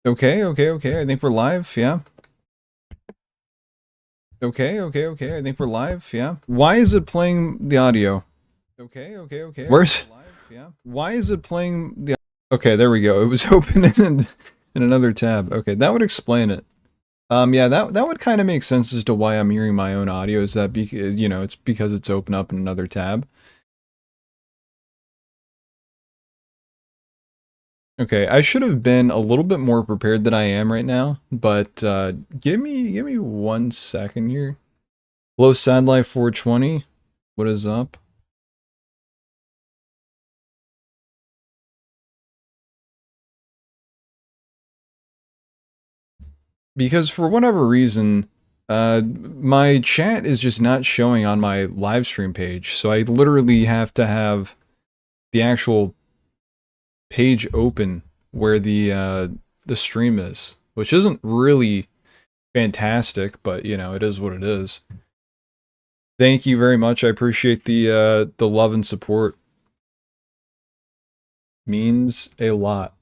Okay. I think we're live, yeah. Okay. I think we're live, yeah. Why is it playing the audio? Okay. Where's live, yeah. Why is it playing the Okay, there we go. It was open in another tab. Okay, that would explain it. Yeah, that would kind of make sense as to why I'm hearing my own audio. Is that because, it's because it's open up in another tab. Okay, I should have been a little bit more prepared than I am right now, but give me 1 second here. Hello, Sad Life 420. What is up? Because for whatever reason, my chat is just not showing on my live stream page, so I literally have to have the actual page open where the stream is, which isn't really fantastic, but it is what it is. Thank you very much. I appreciate the love and support. Means a lot.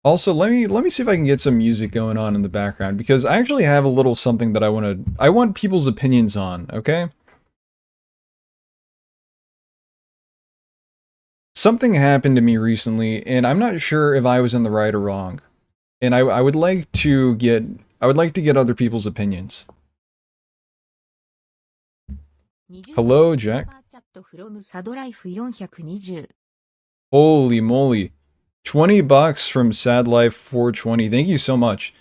Also, let me see if I can get some music going on in the background, because I actually have a little something that I want people's opinions on, okay? Something happened to me recently, and I'm not sure if I was in the right or wrong. And I would like to get other people's opinions. Hello, Jack. Holy moly. 20 bucks from Sad Life 420. Thank you so much.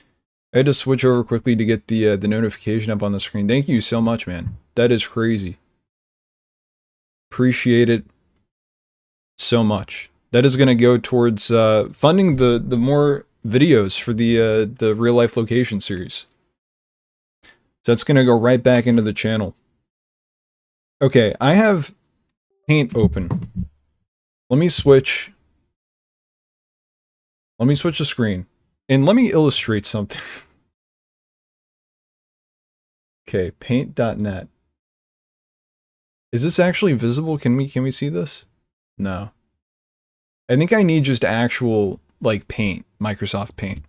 I had to switch over quickly to get the notification up on the screen. Thank you so much, man. That is crazy. Appreciate it so much. That is going to go towards funding the more videos for the real life location series. So that's going to go right back into the channel. Okay, I have Paint open. Let me switch the screen and let me illustrate something. Okay, paint.net. Is this actually visible? Can we see this? No. I think I need just actual, like, Paint, Microsoft Paint.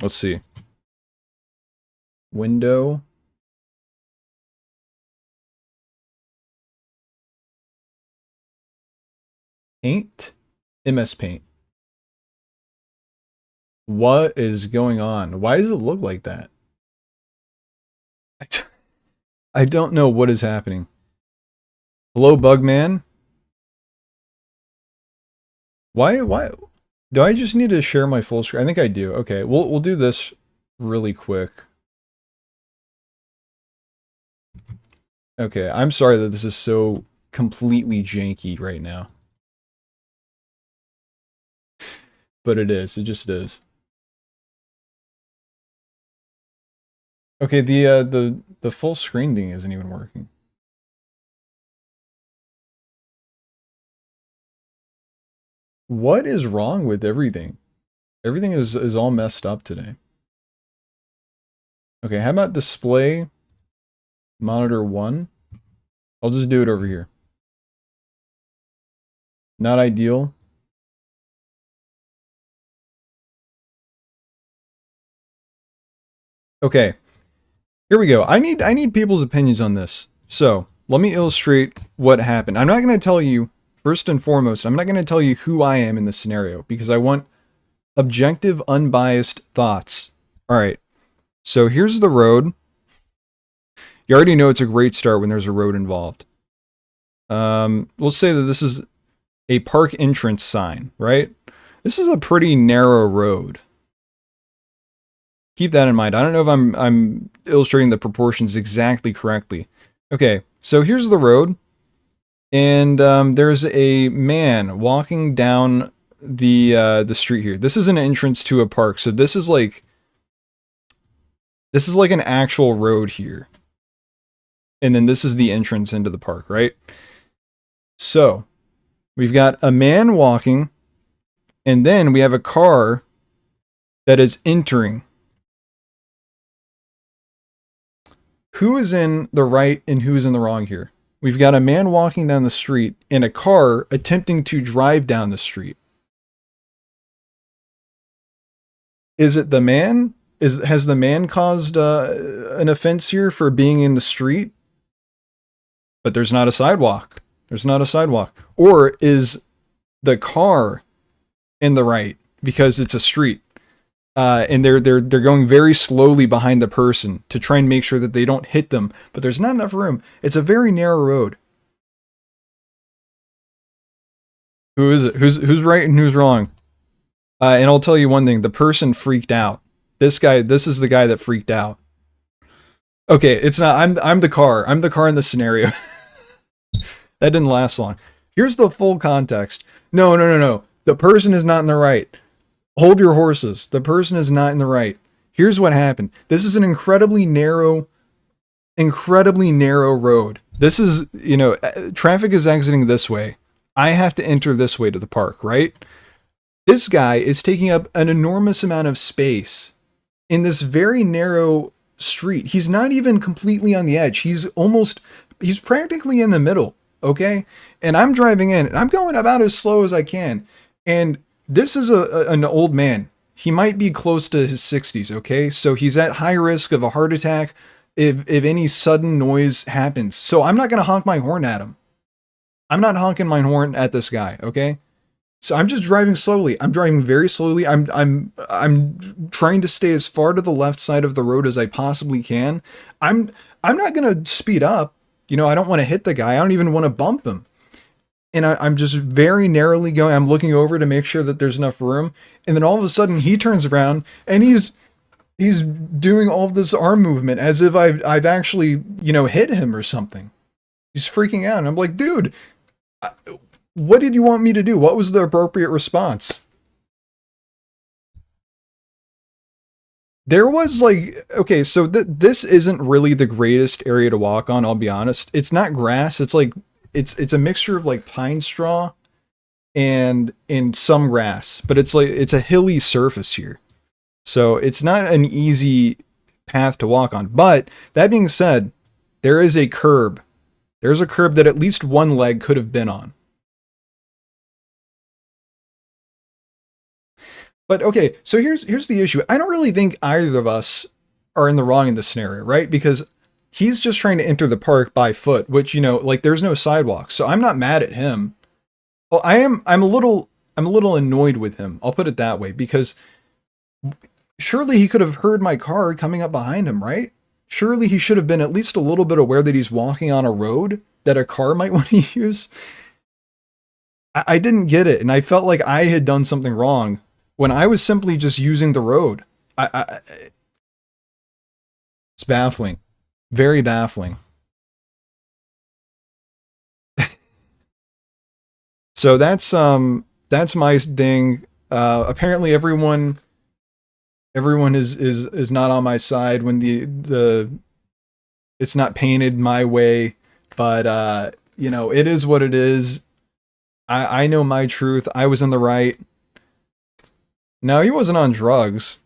Let's see. Window. Paint. MS Paint. What is going on? Why does it look like that? I don't know what is happening. Hello, Bugman. Why? Do I just need to share my full screen? I think I do. Okay, we'll do this really quick. Okay, I'm sorry that this is so completely janky right now. But it is. It just is. Okay, the full screen thing isn't even working. What is wrong with everything? Everything is all messed up today. Okay, how about display monitor 1? I'll just do it over here. Not ideal. Okay. Here we go. I need people's opinions on this. So, let me illustrate what happened. I'm not going to tell you, first and foremost, I'm not going to tell you who I am in this scenario, because I want objective, unbiased thoughts. Alright, so here's the road. You already know it's a great start when there's a road involved. Let's say that this is a park entrance sign, right? This is a pretty narrow road. Keep that in mind. I don't know if I'm illustrating the proportions exactly correctly. Okay, so here's the road, and there's a man walking down the street here. This is an entrance to a park, so this is like an actual road here, and then this is the entrance into the park, right? So we've got a man walking, and then we have a car that is entering. Who is in the right and who is in the wrong here? We've got a man walking down the street and a car attempting to drive down the street. Is it the man? Has the man caused an offense here for being in the street? But there's not a sidewalk. There's not a sidewalk. Or is the car in the right because it's a street? And they're going very slowly behind the person to try and make sure that they don't hit them. But there's not enough room. It's a very narrow road. Who is it? Who's right and who's wrong? And I'll tell you one thing: the person freaked out. This is the guy that freaked out. Okay, it's not. I'm the car. I'm the car in the scenario. That didn't last long. Here's the full context. No. The person is not in the right. Hold your horses. The person is not in the right. Here's what happened. This is an incredibly narrow road. This is, traffic is exiting this way. I have to enter this way to the park, right? This guy is taking up an enormous amount of space in this very narrow street. He's not even completely on the edge. He's practically in the middle, okay? And I'm driving in, and I'm going about as slow as I can. And this is an old man. He might be close to his 60s, okay? So he's at high risk of a heart attack if any sudden noise happens. So I'm not going to honk my horn at him. I'm not honking my horn at this guy, okay? So I'm just driving slowly. I'm driving very slowly. I'm trying to stay as far to the left side of the road as I possibly can. I'm not going to speed up. I don't want to hit the guy. I don't even want to bump him. And I'm just very narrowly going. I'm looking over to make sure that there's enough room. And then all of a sudden he turns around and he's doing all of this arm movement as if I've actually, hit him or something. He's freaking out. And I'm like, dude, what did you want me to do? What was the appropriate response? There was okay, so this isn't really the greatest area to walk on, I'll be honest. It's not grass. It's it's a mixture of pine straw and some grass, but it's a hilly surface here. So it's not an easy path to walk on. But that being said, there is a curb. There's a curb that at least one leg could have been on. But okay, so here's the issue. I don't really think either of us are in the wrong in this scenario, right? Because he's just trying to enter the park by foot, which, there's no sidewalk. So I'm not mad at him. Well, I'm a little annoyed with him. I'll put it that way, because surely he could have heard my car coming up behind him, right? Surely he should have been at least a little bit aware that he's walking on a road that a car might want to use. I didn't get it, and I felt like I had done something wrong when I was simply just using the road. It's baffling. Very baffling. So that's my thing. Apparently everyone is not on my side when the it's not painted my way, but it is what it is. I know my truth. I was in the right. No, he wasn't on drugs.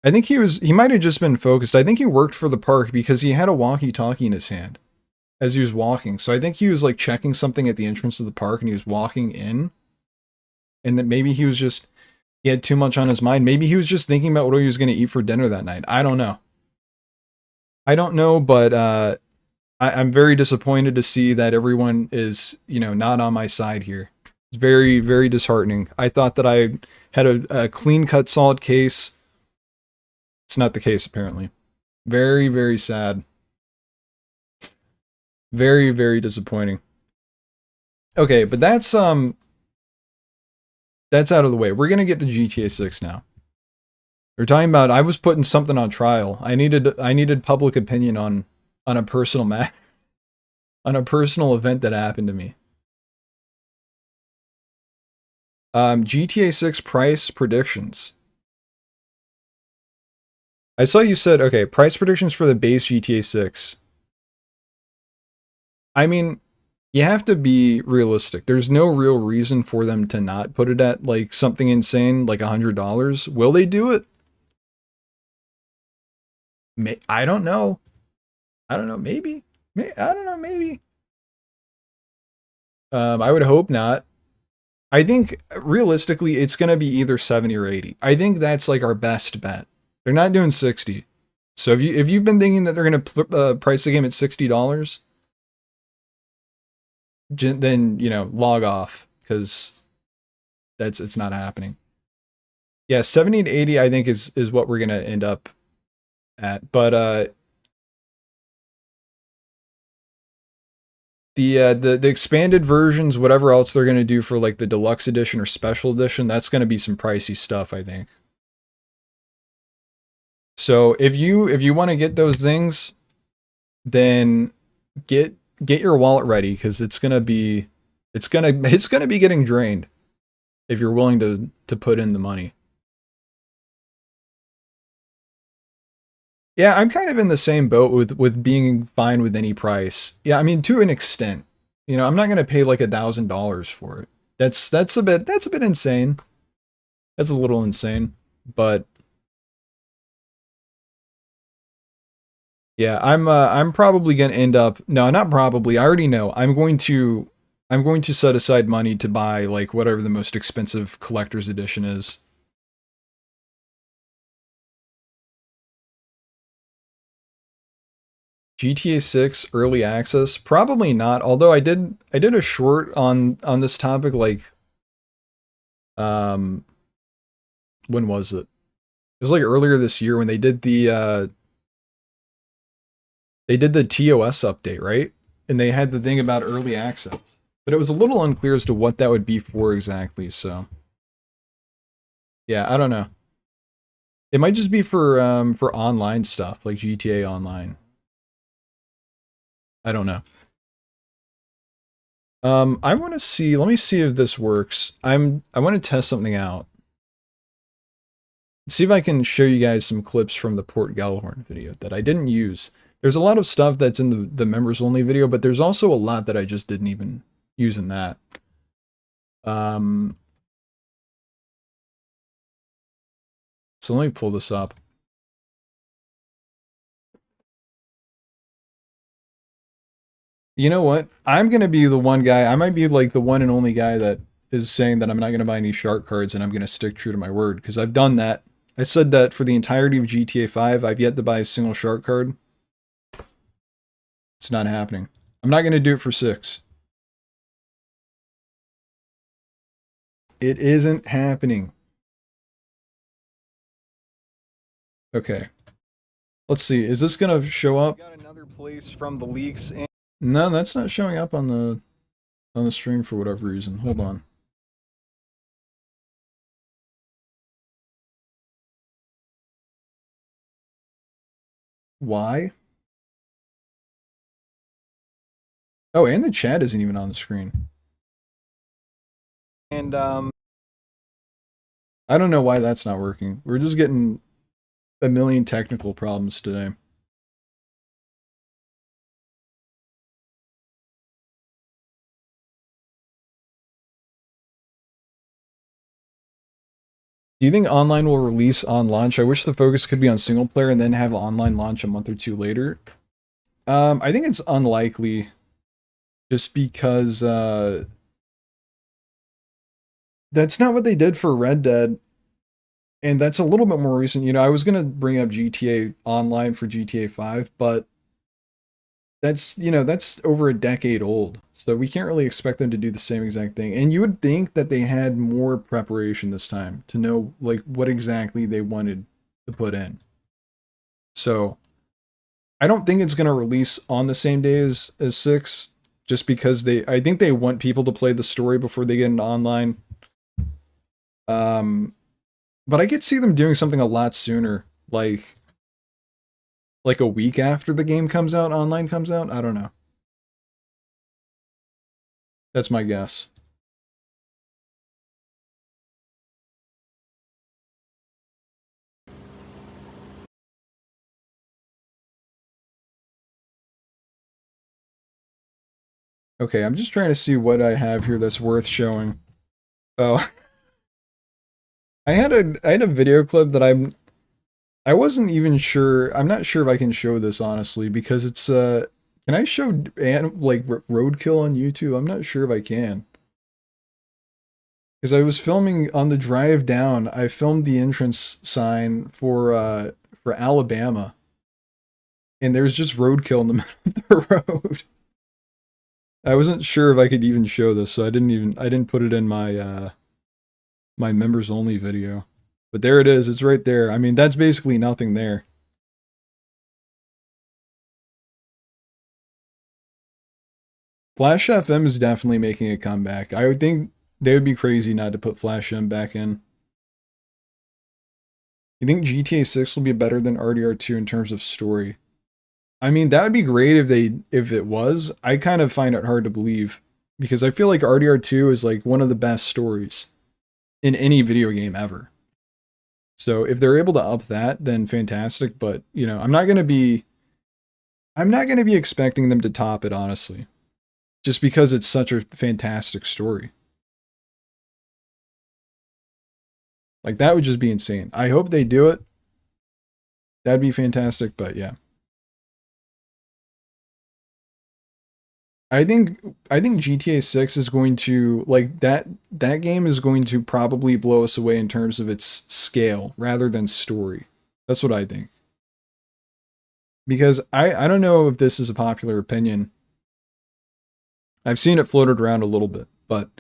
I think he might have just been focused. I think he worked for the park because he had a walkie-talkie in his hand as he was walking. So I think he was checking something at the entrance of the park and he was walking in. And that maybe he had too much on his mind. Maybe he was just thinking about what he was going to eat for dinner that night. I don't know. But I'm very disappointed to see that everyone is, not on my side here. It's very, very disheartening. I thought that I had a clean-cut, solid case. It's not the case, apparently. Very, very sad. Very, very disappointing. Okay, but that's out of the way. We're gonna get to GTA 6 now. We're talking about I was putting something on trial. I needed public opinion on a personal matter, on a personal event that happened to me. GTA 6 price predictions. I saw you said, okay, price predictions for the base GTA 6. I mean, you have to be realistic. There's no real reason for them to not put it at something insane, like $100. Will they do it? I don't know. Maybe. I don't know, maybe. I would hope not. I think realistically, it's going to be either 70 or 80. I think that's like our best bet. They're not doing 60. So if you've been thinking that they're going to price the game at $60, then log off because it's not happening. Yeah, 70 to 80 I think is what we're going to end up at. But the expanded versions, whatever else they're going to do for like the deluxe edition or special edition, that's going to be some pricey stuff, I think. So if you want to get those things, then get your wallet ready because it's gonna be getting drained if you're willing to put in the money. Yeah, I'm kind of in the same boat with being fine with any price. Yeah, I mean to an extent. I'm not gonna pay like $1,000 for it. That's a bit insane. That's a little insane, but yeah, I'm probably gonna end up no, not probably. I already know. I'm going to set aside money to buy like whatever the most expensive collector's edition is. GTA 6 early access? Probably not. Although I did a short on this topic like um when was it? It was like earlier this year when they did the TOS update, right? And they had the thing about early access. But it was a little unclear as to what that would be for exactly, so yeah, I don't know. It might just be for online stuff, like GTA Online. I don't know. I want to see. Let me see if this works. I want to test something out. See if I can show you guys some clips from the Port Gellhorn video that I didn't use. There's a lot of stuff that's in the members only video, but there's also a lot that I just didn't even use in that. So let me pull this up. You know what? I'm gonna be the one guy. I might be like the one and only guy that is saying that I'm not gonna buy any shark cards and I'm gonna stick true to my word because I've done that. I said that for the entirety of GTA 5. I've yet to buy a single shark card. It's not happening. I'm not gonna do it for 6. It isn't happening. Okay. Let's see. Is this gonna show up? Got another place from the leaks. No, that's not showing up on the stream for whatever reason. Hold on. Why? Oh, and the chat isn't even on the screen. And I don't know why that's not working. We're just getting a million technical problems today. Do you think online will release on launch? I wish the focus could be on single player and then have online launch a month or two later. I think it's unlikely just because that's not what they did for Red Dead. And that's a little bit more recent. I was going to bring up GTA Online for GTA 5, but that's over a decade old. So we can't really expect them to do the same exact thing. And you would think that they had more preparation this time to know like what exactly they wanted to put in. So I don't think it's going to release on the same day as 6 just because I think they want people to play the story before they get into online. But I could see them doing something a lot sooner, like a week after the game comes out, online comes out. I don't know. That's my guess. Okay, I'm just trying to see what I have here that's worth showing. Oh. I had a video clip that I wasn't even sure. I'm not sure if I can show this honestly because it's can Can I show like roadkill on YouTube? I'm not sure if I can. Because I was filming on the drive down, I filmed the entrance sign for Alabama, and there's just roadkill in the middle of the road. I wasn't sure if I could even show this, so I didn't put it in my my members only video. But there it is, it's right there. I mean, that's basically nothing there. Flash FM is definitely making a comeback. I would think they would be crazy not to put Flash M back in. You think GTA 6 will be better than RDR2 in terms of story? I mean, that would be great if it was. I kind of find it hard to believe because I feel like RDR2 is like one of the best stories in any video game ever. So if they're able to up that, then fantastic, but you know, I'm not going to be expecting them to top it, honestly. Just because it's such a fantastic story. Like, that would just be insane. I hope they do it. That'd be fantastic, but yeah. I think GTA 6 is going to like that game is going to probably blow us away in terms of its scale rather than story. That's what I think. Because I don't know if this is a popular opinion. I've seen it floated around a little bit, but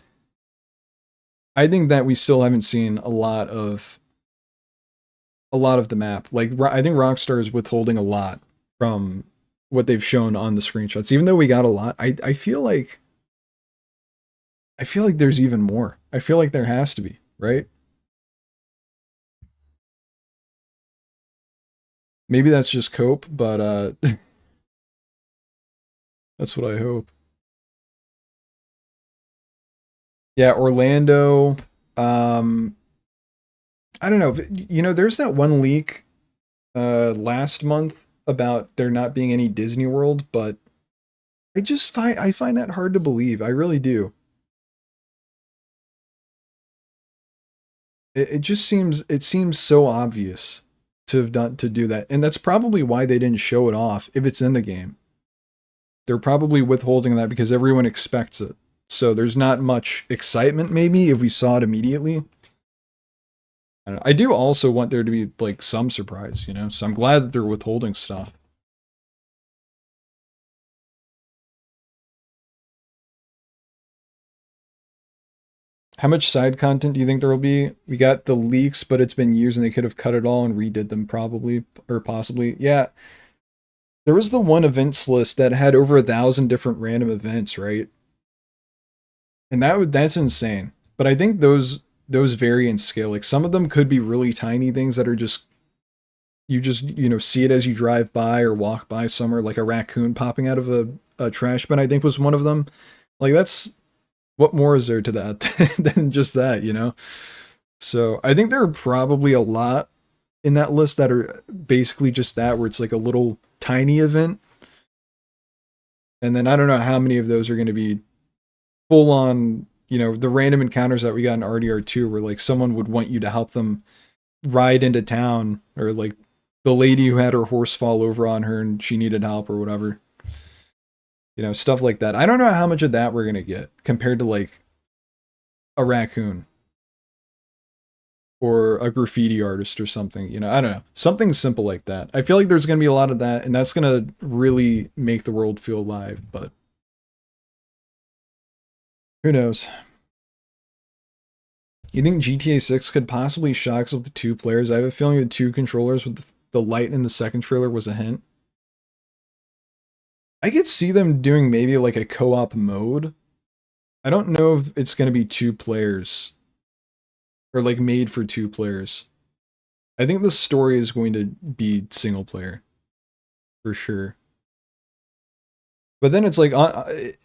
I think that we still haven't seen a lot of the map. Like, I think Rockstar is withholding a lot from what they've shown on the screenshots. Even though we got a lot, I feel like there's even more. I feel like there has to be, right? Maybe that's just cope, but that's what I hope. Yeah, Orlando. Um, I don't know. You know, there's that one leak last month about there not being any Disney World, but I find that hard to believe. I really do. It just seems so obvious to have done to do that. And that's probably why they didn't show it off if it's in the game. They're probably withholding that because everyone expects it. So there's not much excitement maybe if we saw it immediately. I don't know. I do also want there to be like some surprise, you know? So I'm glad that they're withholding stuff. How much side content do you think there will be? We got the leaks, but it's been years and they could have cut it all and redid them probably or possibly. Yeah. There was the one events list that had over 1,000 different random events, right? And that's insane. But I think those vary in scale. Like some of them could be really tiny things that are just you know see it as you drive by or walk by somewhere, like a raccoon popping out of a trash bin. I think was one of them. Like that's what more is there to that than just that, you know? So I think there are probably a lot in that list that are basically just that, where it's like a little tiny event. And then I don't know how many of those are going to be full on, you know, the random encounters that we got in RDR2 where like someone would want you to help them ride into town, or like the lady who had her horse fall over on her and she needed help or whatever. You know, stuff like that. I don't know how much of that we're going to get compared to like a raccoon or a graffiti artist or something. You know, I don't know. Something simple like that. I feel like there's going to be a lot of that, and that's going to really make the world feel alive, but who knows? You think GTA 6 could possibly shock us with the 2 players? I have a feeling the 2 controllers with the light in the second trailer was a hint. I could see them doing maybe like a co-op mode. I don't know if it's going to be 2 players or like made for 2 players. I think the story is going to be single player for sure. But then it's like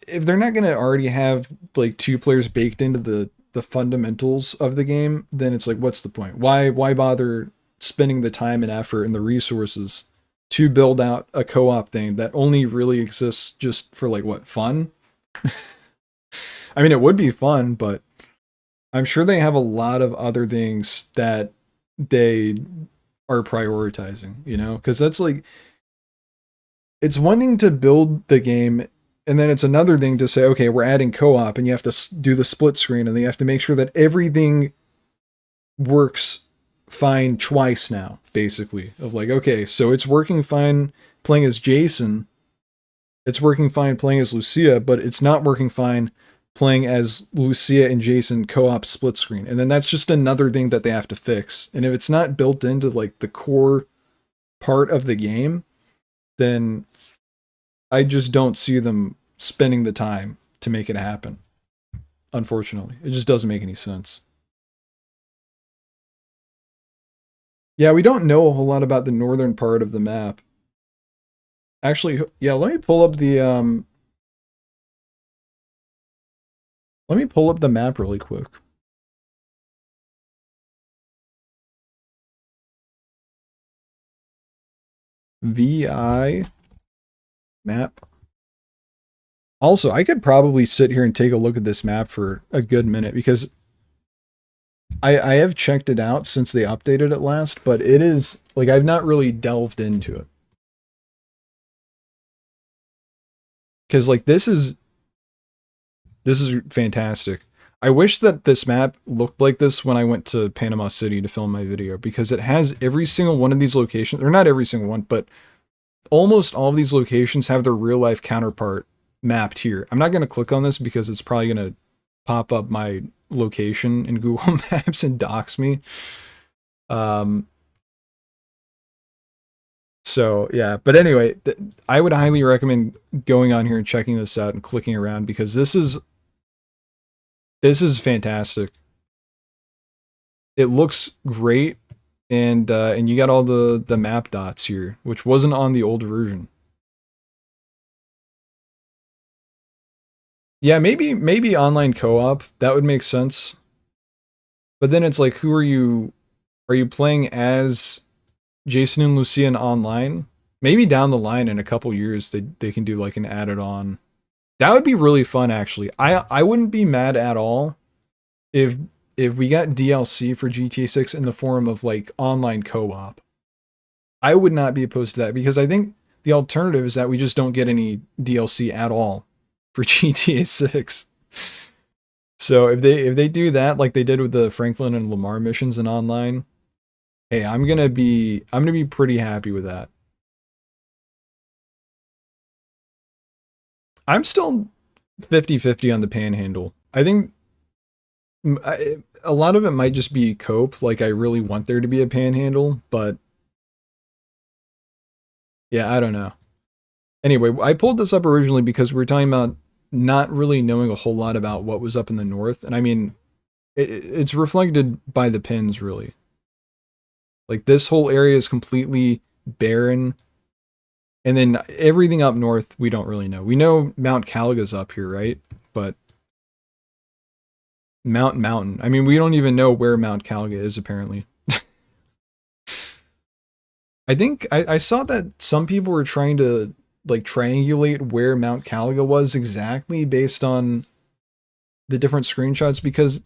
if they're not going to already have like 2 players baked into the fundamentals of the game, then it's like what's the point? Why bother spending the time and effort and the resources to build out a co-op thing that only really exists just for like what, fun? I mean, it would be fun, but I'm sure they have a lot of other things that they are prioritizing, you know? Because that's like it's one thing to build the game, and then it's another thing to say, okay, we're adding co-op, and you have to do the split screen, and then you have to make sure that everything works fine twice now, basically. Of like, okay, so it's working fine playing as Jason, it's working fine playing as Lucia, but it's not working fine playing as Lucia and Jason co-op split screen. And then that's just another thing that they have to fix. And if it's not built into like the core part of the game, then I just don't see them spending the time to make it happen. Unfortunately, it just doesn't make any sense. Yeah, we don't know a whole lot about the northern part of the map. Actually, yeah, let me pull up the map really quick. VI map. Also, I could probably sit here and take a look at this map for a good minute because I have checked it out since they updated it last, but it is like I've not really delved into it. Because like this is fantastic. I wish that this map looked like this when I went to Panama City to film my video because it has every single one of these locations, or not every single one, but almost all of these locations have their real life counterpart mapped here. I'm not going to click on this because it's probably going to pop up my location in Google Maps and dox me. So yeah, but anyway, I would highly recommend going on here and checking this out and clicking around because this is fantastic. It looks great, and you got all the map dots here, which wasn't on the old version. Yeah, maybe online co-op that would make sense. But then it's like, who are you? Are you playing as Jason and Lucian online? Maybe down the line in a couple years they can do like an added on. That would be really fun actually. I wouldn't be mad at all if we got DLC for GTA 6 in the form of like online co-op. I would not be opposed to that because I think the alternative is that we just don't get any DLC at all for GTA 6. So if they do that like they did with the Franklin and Lamar missions in online, hey, I'm gonna be pretty happy with that. I'm still 50-50 on the panhandle. I think a lot of it might just be cope. Like I really want there to be a panhandle, but yeah, I don't know. Anyway, I pulled this up originally because we were talking about not really knowing a whole lot about what was up in the north, and I mean, it's reflected by the pins really. Like this whole area is completely barren, and then everything up north we don't really know. We know Mount Calga's up here, right? But Mountain. I mean, we don't even know where Mount Calga is apparently. I think I saw that some people were trying to like triangulate where Mount Calga was exactly based on the different screenshots because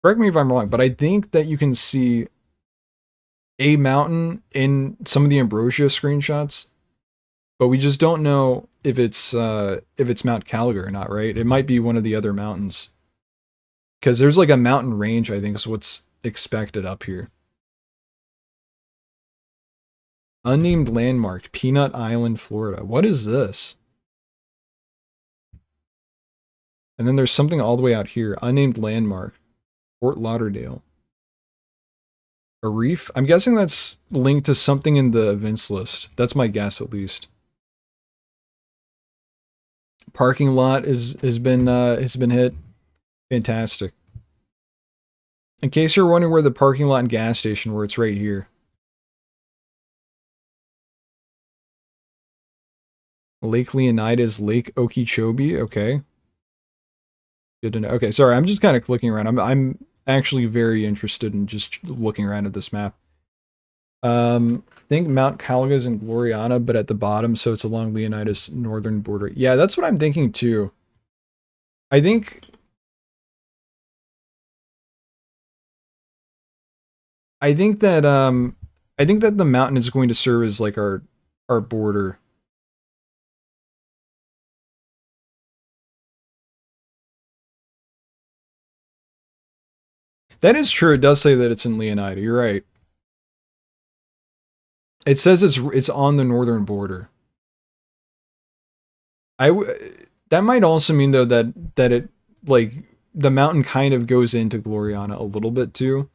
correct me if I'm wrong, but I think that you can see a mountain in some of the Ambrosia screenshots, but we just don't know if it's Mount Calga or not, right? It might be one of the other mountains. Because there's like a mountain range, I think is what's expected up here. Unnamed landmark, Peanut Island, Florida. What is this? And then there's something all the way out here. Unnamed landmark, Fort Lauderdale. A reef? I'm guessing that's linked to something in the events list. That's my guess, at least. Parking lot has been hit. Fantastic. In case you're wondering where the parking lot and gas station were, it's right here. Lake Leonidas, Lake Okeechobee. Okay. Good to know. Okay, sorry, I'm just kind of clicking around. I'm actually very interested in just looking around at this map. I think Mount Calga's in Gloriana, but at the bottom, so it's along Leonidas' northern border. Yeah, that's what I'm thinking too. I think I think that I think that the mountain is going to serve as like our border. That is true. It does say that it's in Leonida. You're right. It says it's on the northern border. That might also mean though that it like the mountain kind of goes into Gloriana a little bit too.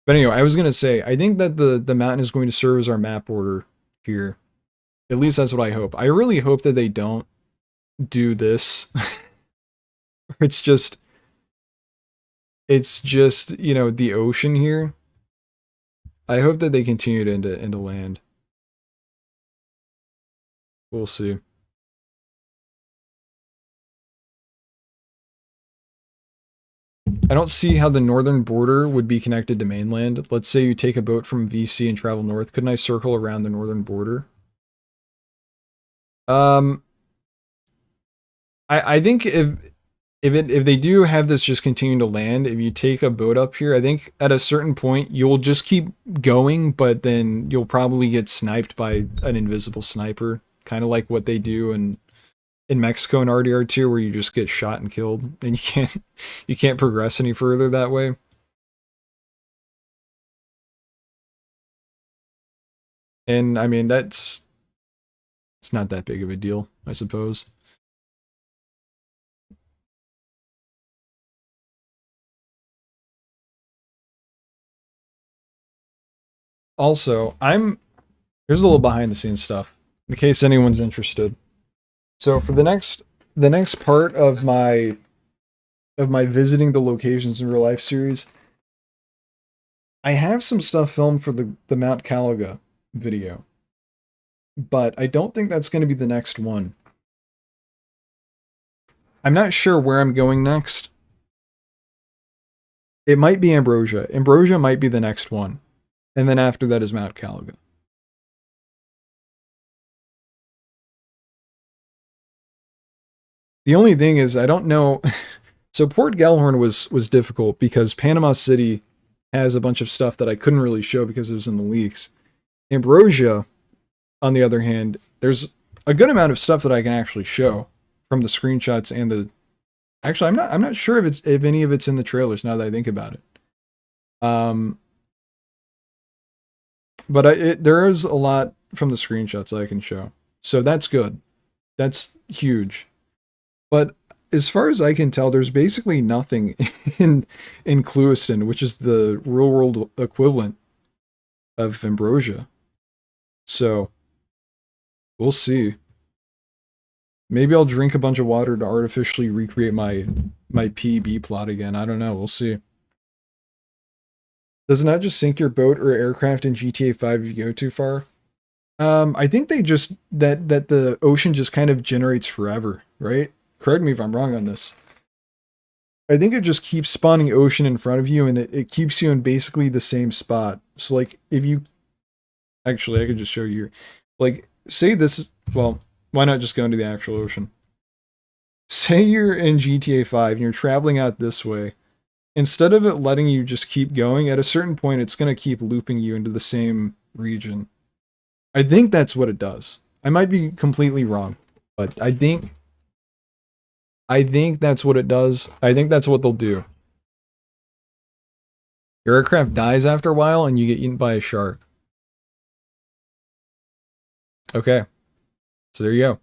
But anyway, I was gonna say I think that the mountain is going to serve as our map border here. At least that's what I hope. I really hope that they don't do this. it's just you know the ocean here. I hope that they continue to into land. We'll see. I don't see how the northern border would be connected to mainland. Let's say you take a boat from VC and travel north. Couldn't I circle around the northern border? I think if they do have this just continue to land, if you take a boat up here, I think at a certain point you'll just keep going, but then you'll probably get sniped by an invisible sniper, kind of like what they do in Mexico and RDR2, where you just get shot and killed, and you can't progress any further that way. And I mean it's not that big of a deal, I suppose. Also, here's a little behind the scenes stuff in case anyone's interested. So for the next part of my visiting the locations in real life series, I have some stuff filmed for the Mount Caliga video, but I don't think that's going to be the next one. I'm not sure where I'm going next. It might be Ambrosia. Ambrosia might be the next one. And then after that is Mount Caliga. The only thing is I don't know. So Port Gellhorn was difficult because Panama City has a bunch of stuff that I couldn't really show because it was in the leaks. Ambrosia, on the other hand, there's a good amount of stuff that I can actually show from the screenshots and the. Actually, I'm not sure if any of it's in the trailers now that I think about it. But there is a lot from the screenshots that I can show, so that's good. That's huge. But as far as I can tell, there's basically nothing in Cluiston, which is the real world equivalent of Ambrosia. So we'll see. Maybe I'll drink a bunch of water to artificially recreate my PB plot again. I don't know. We'll see. Does it not just sink your boat or aircraft in GTA 5 if you go too far? I think they just that the ocean just kind of generates forever, right? Correct me if I'm wrong on this. I think it just keeps spawning ocean in front of you, and it keeps you in basically the same spot. So like if you actually I could just show you like say this is well, why not just go into the actual ocean? Say you're in GTA 5 and you're traveling out this way. Instead of it letting you just keep going, at a certain point it's going to keep looping you into the same region. I think that's what it does. I might be completely wrong, but I think that's what it does. I think that's what they'll do. Your aircraft dies after a while and you get eaten by a shark. Okay. So there you go.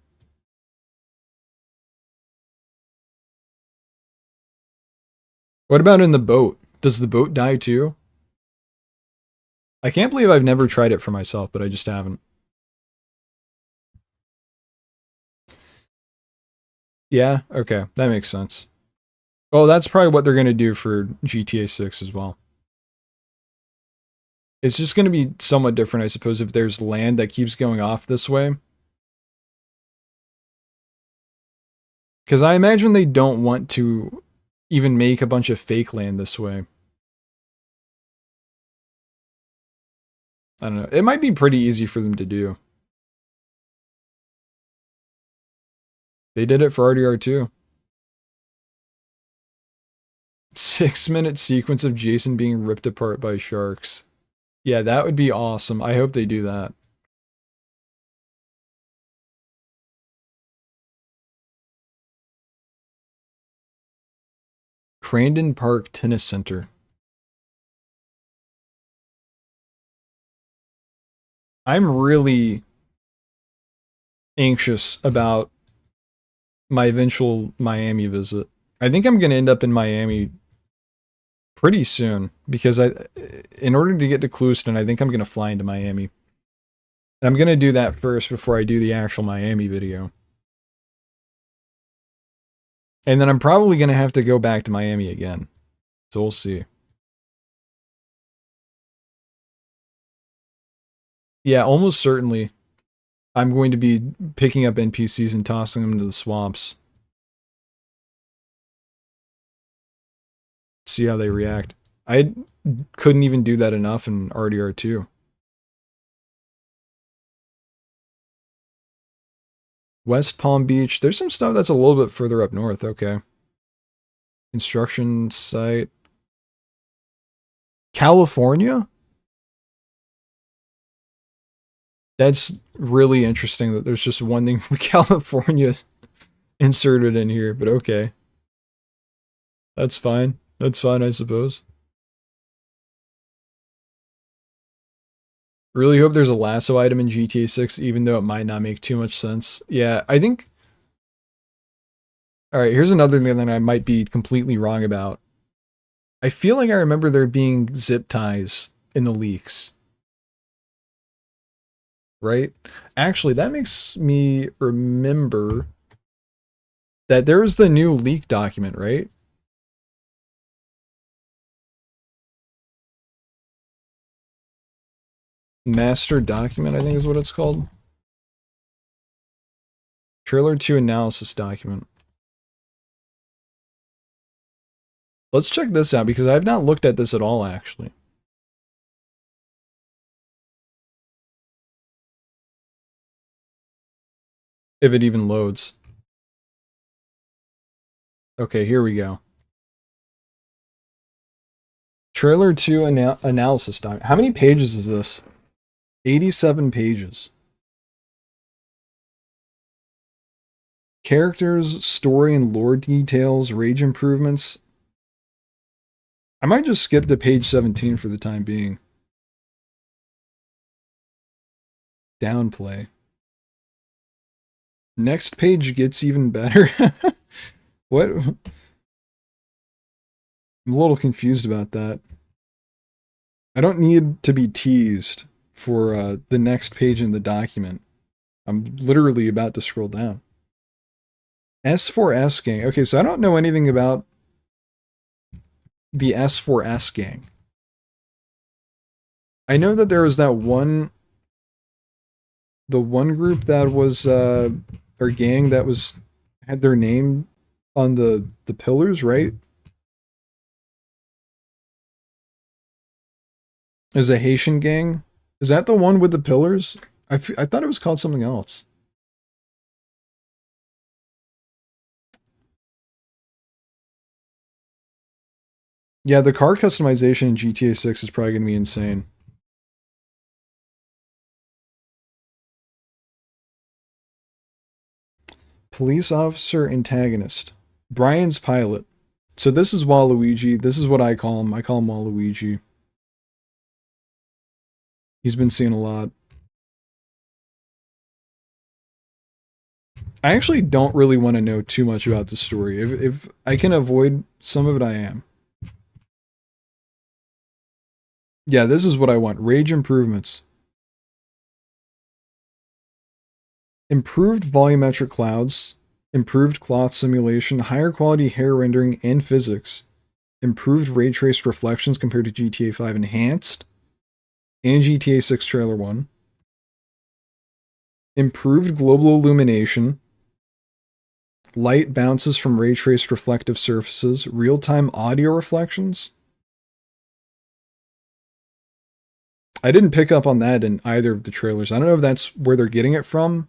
What about in the boat? Does the boat die too? I can't believe I've never tried it for myself, but I just haven't. Yeah, okay. That makes sense. Well, that's probably what they're going to do for GTA 6 as well. It's just going to be somewhat different, I suppose, if there's land that keeps going off this way. Because I imagine they don't want to even make a bunch of fake land this way. I don't know. It might be pretty easy for them to do. They did it for RDR2. 6-minute sequence of Jason being ripped apart by sharks. Yeah, that would be awesome. I hope they do that. Crandon Park Tennis Center. I'm really anxious about my eventual Miami visit. I think I'm going to end up in Miami pretty soon because in order to get to Clewiston, I think I'm going to fly into Miami. And I'm going to do that first before I do the actual Miami video. And then I'm probably going to have to go back to Miami again. So we'll see. Yeah, almost certainly I'm going to be picking up NPCs and tossing them into the swamps. See how they react. I couldn't even do that enough in RDR2. West Palm Beach. There's some stuff that's a little bit further up north. Okay. Construction site. California? That's really interesting that there's just one thing from California inserted in here, but okay. That's fine. That's fine, I suppose. Really hope there's a lasso item in GTA 6, even though it might not make too much sense. Yeah, I think... Alright, here's another thing that I might be completely wrong about. I feel like I remember there being zip ties in the leaks. Right? Actually, that makes me remember that there was the new leak document, right? Master document, I think is what it's called. Trailer 2 analysis document. Let's check this out because I've not looked at this at all, actually. If it even loads. Okay, here we go. Trailer 2 analysis document. How many pages is this? 87 pages. Characters, story and lore details, rage improvements. I might just skip to page 17 for the time being. Downplay. Next page gets even better. What? I'm a little confused about that. I don't need to be teased for the next page in the document. I'm literally about to scroll down. S4S gang. Okay, so I don't know anything about the S4S gang. I know that there was that one... The one group that was... or gang that was... had their name on the pillars, right? Is a Haitian gang? Is that the one with the pillars? I thought it was called something else. Yeah, the car customization in GTA 6 is probably going to be insane. Police officer antagonist. Brian's pilot. So this is Waluigi. This is what I call him. I call him Waluigi. He's been seen a lot. I actually don't really want to know too much about the story. If I can avoid some of it, I am. Yeah, this is what I want. Rage improvements. Improved volumetric clouds. Improved cloth simulation. Higher quality hair rendering and physics. Improved ray traced reflections compared to GTA 5 Enhanced. And GTA 6 Trailer 1. Improved global illumination. Light bounces from ray traced reflective surfaces. Real-time audio reflections. I didn't pick up on that in either of the trailers. I don't know if that's where they're getting it from.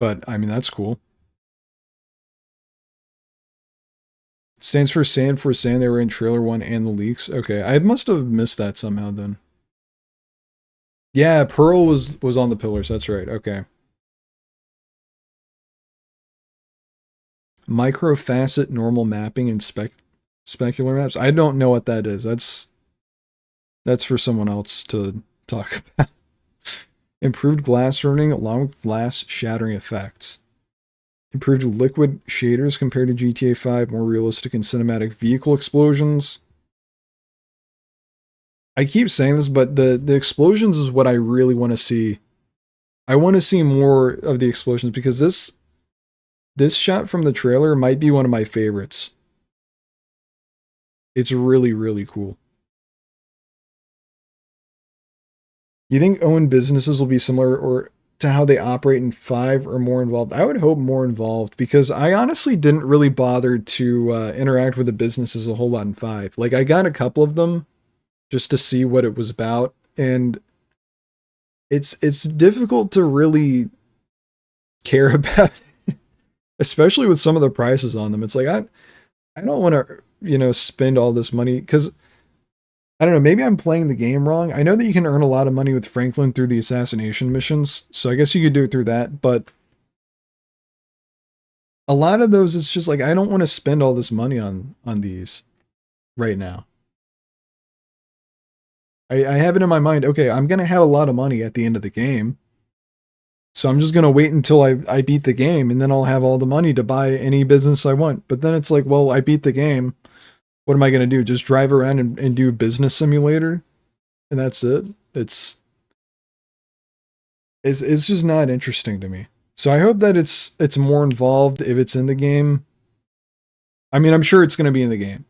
But, I mean, that's cool. Stands for Sand for Sand. They were in Trailer 1 and the leaks. Okay, I must have missed that somehow then. Yeah, Pearl was on the pillars. That's right. Okay. Microfacet normal mapping and specular maps. I don't know what that is. That's for someone else to talk about. Improved glass running along with glass shattering effects. Improved liquid shaders compared to GTA 5, more realistic and cinematic vehicle explosions. I keep saying this, but the explosions is what I really want to see. I want to see more of the explosions because this shot from the trailer might be one of my favorites. It's really, really cool. You think owned businesses will be similar or to how they operate in 5 or more involved? I would hope more involved because I honestly didn't really bother to interact with the businesses a whole lot in 5. Like I got a couple of them just to see what it was about, and it's difficult to really care about it, especially with some of the prices on them. It's like I don't want to spend all this money because I don't know, maybe I'm playing the game wrong. I know that you can earn a lot of money with Franklin through the assassination missions, so I guess you could do it through that, but a lot of those, it's just like, I don't want to spend all this money on these right now. I have it in my mind, okay, I'm going to have a lot of money at the end of the game, so I'm just going to wait until I beat the game, and then I'll have all the money to buy any business I want. But then it's like, well, I beat the game. What am I going to do? Just drive around and do business simulator? And that's it? It's just not interesting to me. So I hope that it's more involved if it's in the game. I mean, I'm sure it's going to be in the game.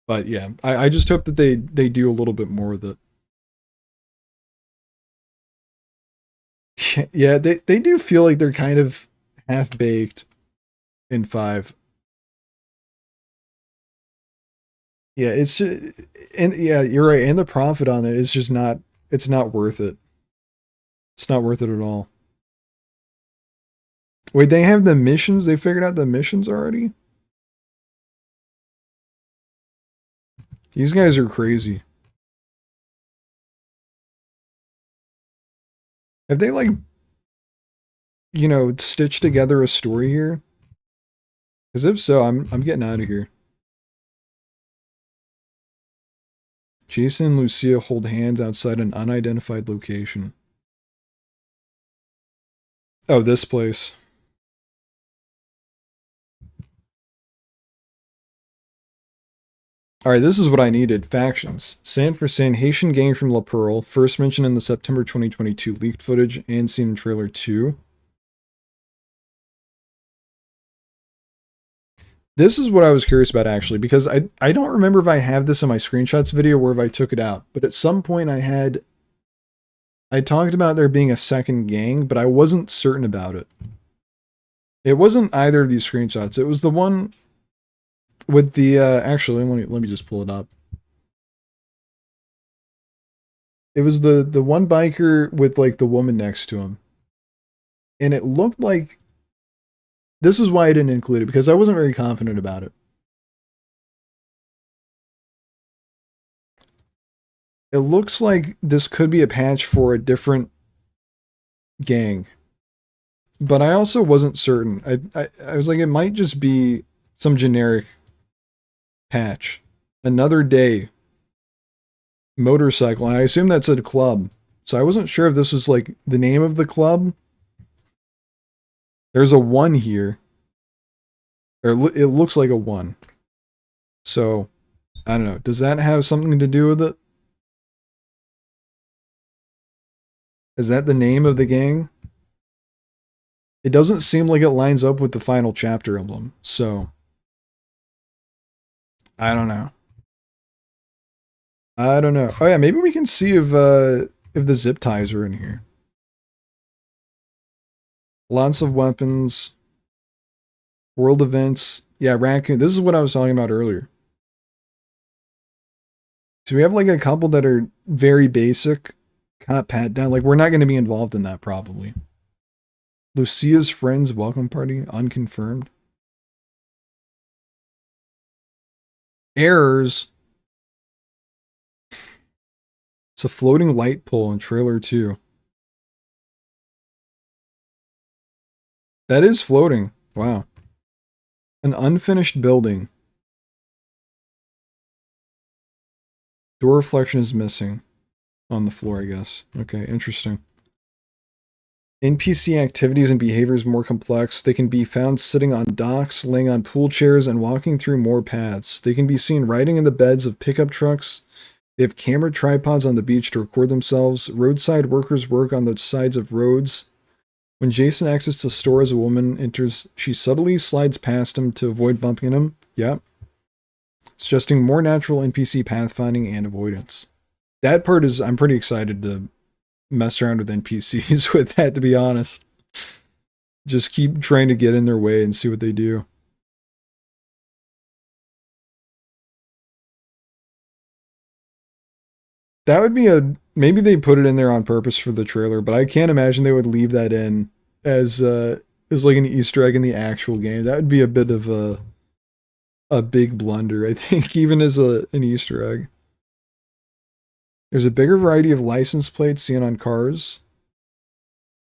But yeah, I just hope that they do a little bit more with it. Yeah, they do feel like they're kind of half-baked in 5. Yeah, it's just, and yeah, you're right. And the profit on it is just not, it's not worth it. It's not worth it at all. Wait, they have the missions? They figured out the missions already? These guys are crazy. Have they like, stitched together a story here? Because if so, I'm getting out of here. Jason and Lucia hold hands outside an unidentified location. Oh, this place. Alright, this is what I needed. Factions. San for San, Haitian gang from La Pearl. First mentioned in the September 2022 leaked footage and seen in trailer 2. This is what I was curious about, actually, because I don't remember if I have this in my screenshots video or if I took it out. But at some point I talked about there being a second gang, but I wasn't certain about it. It wasn't either of these screenshots. It was the one with the, actually, let me just pull it up. It was the one biker with, like, the woman next to him. And it looked like, this is why I didn't include it, because I wasn't very confident about it. It looks like this could be a patch for a different gang. But I also wasn't certain. I was like, it might just be some generic patch. Another day. Motorcycle. And I assume that's a club. So I wasn't sure if this was like the name of the club. There's a 1 here. Or it looks like a 1. So, I don't know. Does that have something to do with it? Is that the name of the gang? It doesn't seem like it lines up with the final chapter emblem, so I don't know. I don't know. Oh yeah, maybe we can see if the zip ties are in here. Lots of weapons. World events. Yeah, raccoon. This is what I was talking about earlier. So we have like a couple that are very basic, kind of pat down. Like we're not going to be involved in that probably. Lucia's friends welcome party unconfirmed. Errors. It's a floating light pole in trailer 2. That is floating. Wow. An unfinished building. Door reflection is missing on the floor, I guess. Okay, interesting. NPC activities and behaviors more complex. They can be found sitting on docks, laying on pool chairs, and walking through more paths. They can be seen riding in the beds of pickup trucks. They have camera tripods on the beach to record themselves. Roadside workers work on the sides of roads. When Jason exits the store as a woman enters, she subtly slides past him to avoid bumping him. Yep. Suggesting more natural NPC pathfinding and avoidance. That part is, I'm pretty excited to mess around with NPCs with that, to be honest. Just keep trying to get in their way and see what they do. That would be maybe they put it in there on purpose for the trailer, but I can't imagine they would leave that in as like an Easter egg in the actual game. That would be a bit of a big blunder, I think, even as an Easter egg. There's a bigger variety of license plates seen on cars.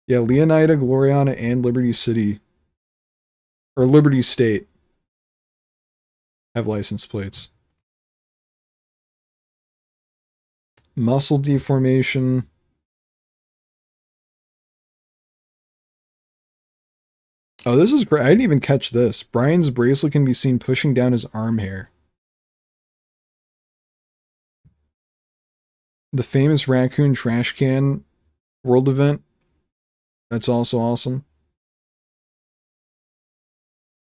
Yeah, Leonida, Gloriana, and Liberty City, or Liberty State, have license plates. Muscle deformation. Oh, this is great. I didn't even catch this. Brian's bracelet can be seen pushing down his arm hair. The famous raccoon trash can world event. That's also awesome.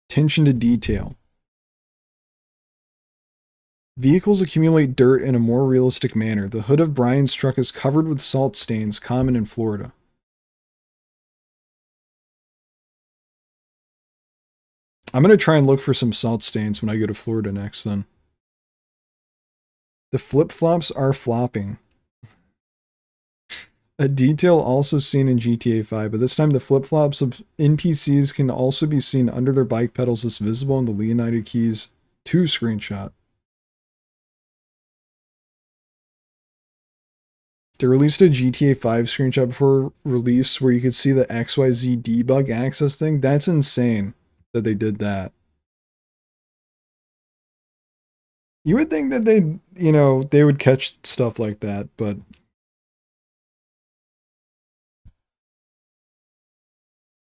Attention to detail. Vehicles accumulate dirt in a more realistic manner. The hood of Brian's truck is covered with salt stains, common in Florida. I'm going to try and look for some salt stains when I go to Florida next, then. The flip-flops are flopping. A detail also seen in GTA 5, but this time the flip-flops of NPCs can also be seen under their bike pedals as visible in the Leonida Keys 2 screenshot. They released a GTA 5 screenshot before release where you could see the XYZ debug access thing. That's insane that they did that. You would think that they would catch stuff like that, but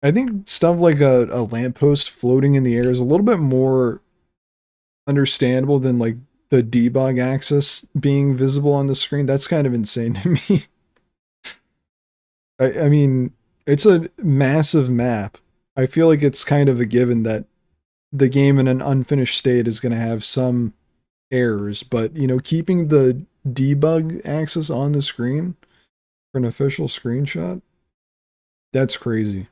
I think stuff like a lamppost floating in the air is a little bit more understandable than like the debug axis being visible on the screen. That's kind of insane to me. I mean, it's a massive map. I feel like it's kind of a given that the game in an unfinished state is going to have some errors, but keeping the debug axis on the screen for an official screenshot, that's crazy.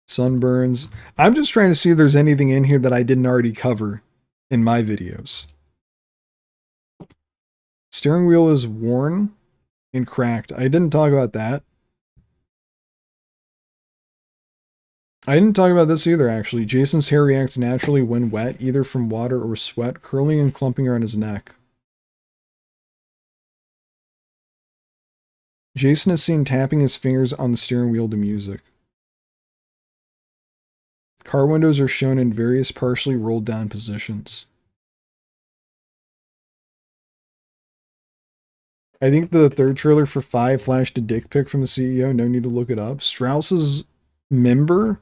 Sunburns. I'm just trying to see if there's anything in here that I didn't already cover in my videos. Steering wheel is worn and cracked. I didn't talk about that. I didn't talk about this either, actually. Jason's hair reacts naturally when wet, either from water or sweat, curling and clumping around his neck. Jason is seen tapping his fingers on the steering wheel to music. Car windows are shown in various partially rolled down positions. I think the third trailer for 5 flashed a dick pic from the CEO. No need to look it up. Strauss's member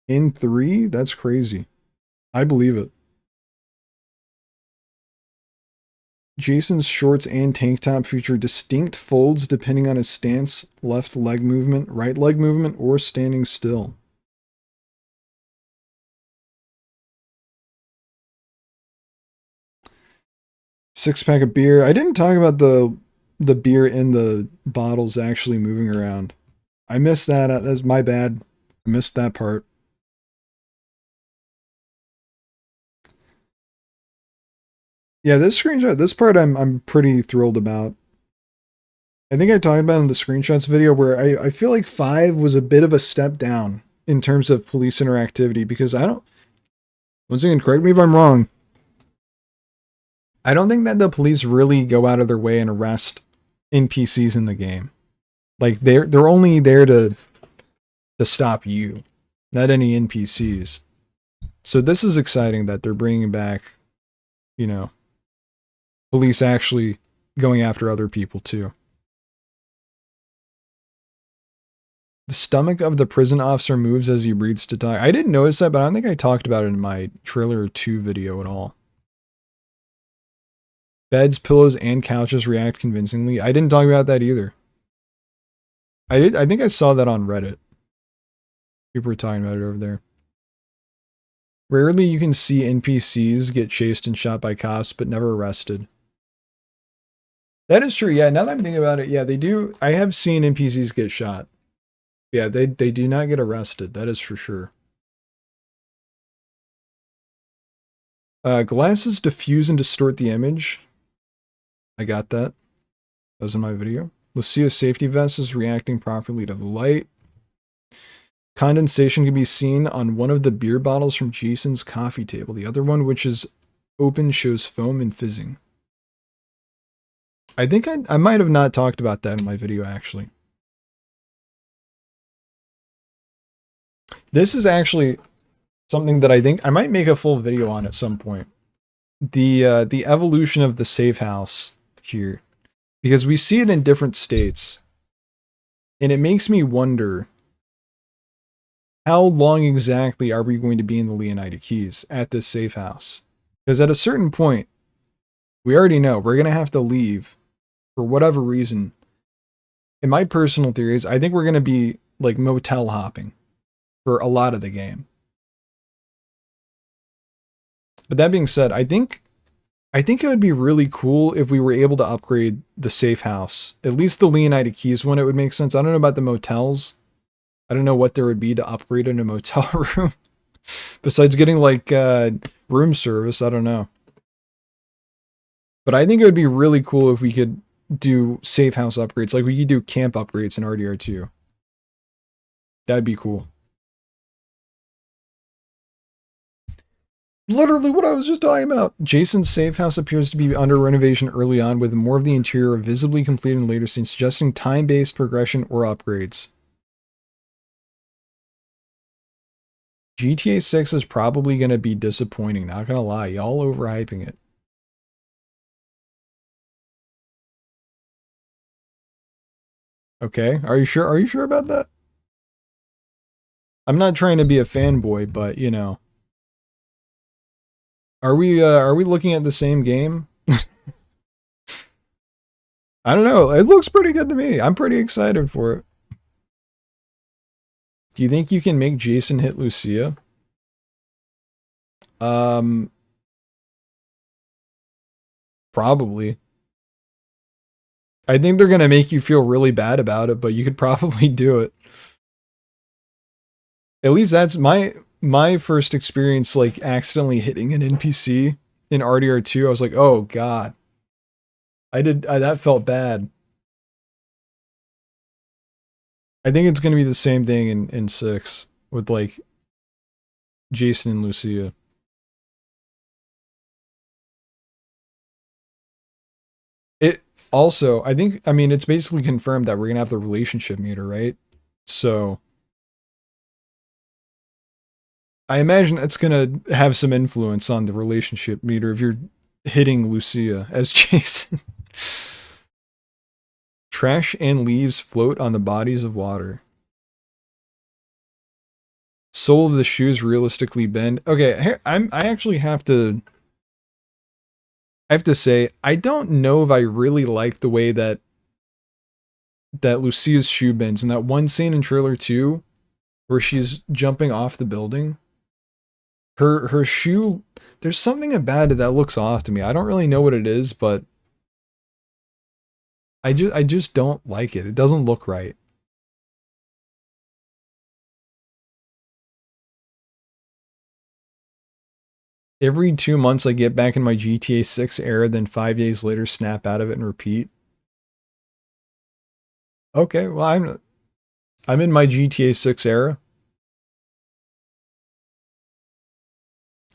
in 3? That's crazy. I believe it. Jason's shorts and tank top feature distinct folds depending on his stance, left leg movement, right leg movement, or standing still. Six-pack of beer. I didn't talk about the beer in the bottles actually moving around. I missed that. That's my bad. I missed that part. Yeah, this screenshot, this part I'm pretty thrilled about. I think I talked about in the screenshots video where I feel like 5 was a bit of a step down in terms of police interactivity because once again, correct me if I'm wrong, I don't think that the police really go out of their way and arrest NPCs in the game. Like they're only there to to stop you, not any NPCs. So this is exciting that they're bringing back, you know, police actually going after other people too. The stomach of the prison officer moves as he breathes to die. I didn't notice that, but I don't think I talked about it in my trailer 2 video at all. Beds, pillows, and couches react convincingly. I didn't talk about that either. I think I saw that on Reddit. People were talking about it over there. Rarely you can see NPCs get chased and shot by cops, but never arrested. That is true, yeah. Now that I'm thinking about it, yeah, they do. I have seen NPCs get shot. Yeah, they do not get arrested. That is for sure. Glasses diffuse and distort the image. I got that. That was in my video. Lucia's safety vest is reacting properly to the light. Condensation can be seen on one of the beer bottles from Jason's coffee table. The other one, which is open, shows foam and fizzing. I think I might have not talked about that in my video, actually. This is actually something that I think I might make a full video on at some point. The evolution of the safe house here. Because we see it in different states. And it makes me wonder, how long exactly are we going to be in the Leonida Keys at this safe house? Because at a certain point, we already know we're going to have to leave for whatever reason. In my personal theories, I think we're going to be like motel hopping for a lot of the game. But that being said, I think it would be really cool if we were able to upgrade the safe house. At least the Leonida Keys one, it would make sense. I don't know about the motels. I don't know what there would be to upgrade in a motel room. Besides getting like room service, I don't know. But I think it would be really cool if we could do safe house upgrades. Like we could do camp upgrades in RDR2. That'd be cool. Literally what I was just talking about. Jason's safe house appears to be under renovation early on, with more of the interior visibly completed in later scenes, suggesting time-based progression or upgrades. GTA 6 is probably going to be disappointing, not going to lie. Y'all overhyping it. Okay, are you sure? Are you sure about that? I'm not trying to be a fanboy, but you know. Are we looking at the same game? I don't know. It looks pretty good to me. I'm pretty excited for it. Do you think you can make Jason hit Lucia? Probably. I think they're going to make you feel really bad about it, but you could probably do it. At least that's my first experience, like accidentally hitting an NPC in RDR2. I was like, oh god. That felt bad. I think it's going to be the same thing in 6 with like Jason and Lucia. It also, I mean, it's basically confirmed that we're going to have the relationship meter, right? So I imagine that's going to have some influence on the relationship meter if you're hitting Lucia as Jason. Trash and leaves float on the bodies of water. Sole of the shoes realistically bend. Okay, I actually have to say, I don't know if I really like the way that Lucia's shoe bends in that one scene in trailer 2 where she's jumping off the building. Her shoe, there's something about it that looks off to me. I don't really know what it is, but I just don't like it. It doesn't look right. Every 2 months I get back in my GTA 6 era, then 5 days later snap out of it and repeat. Okay, well I'm in my GTA 6 era.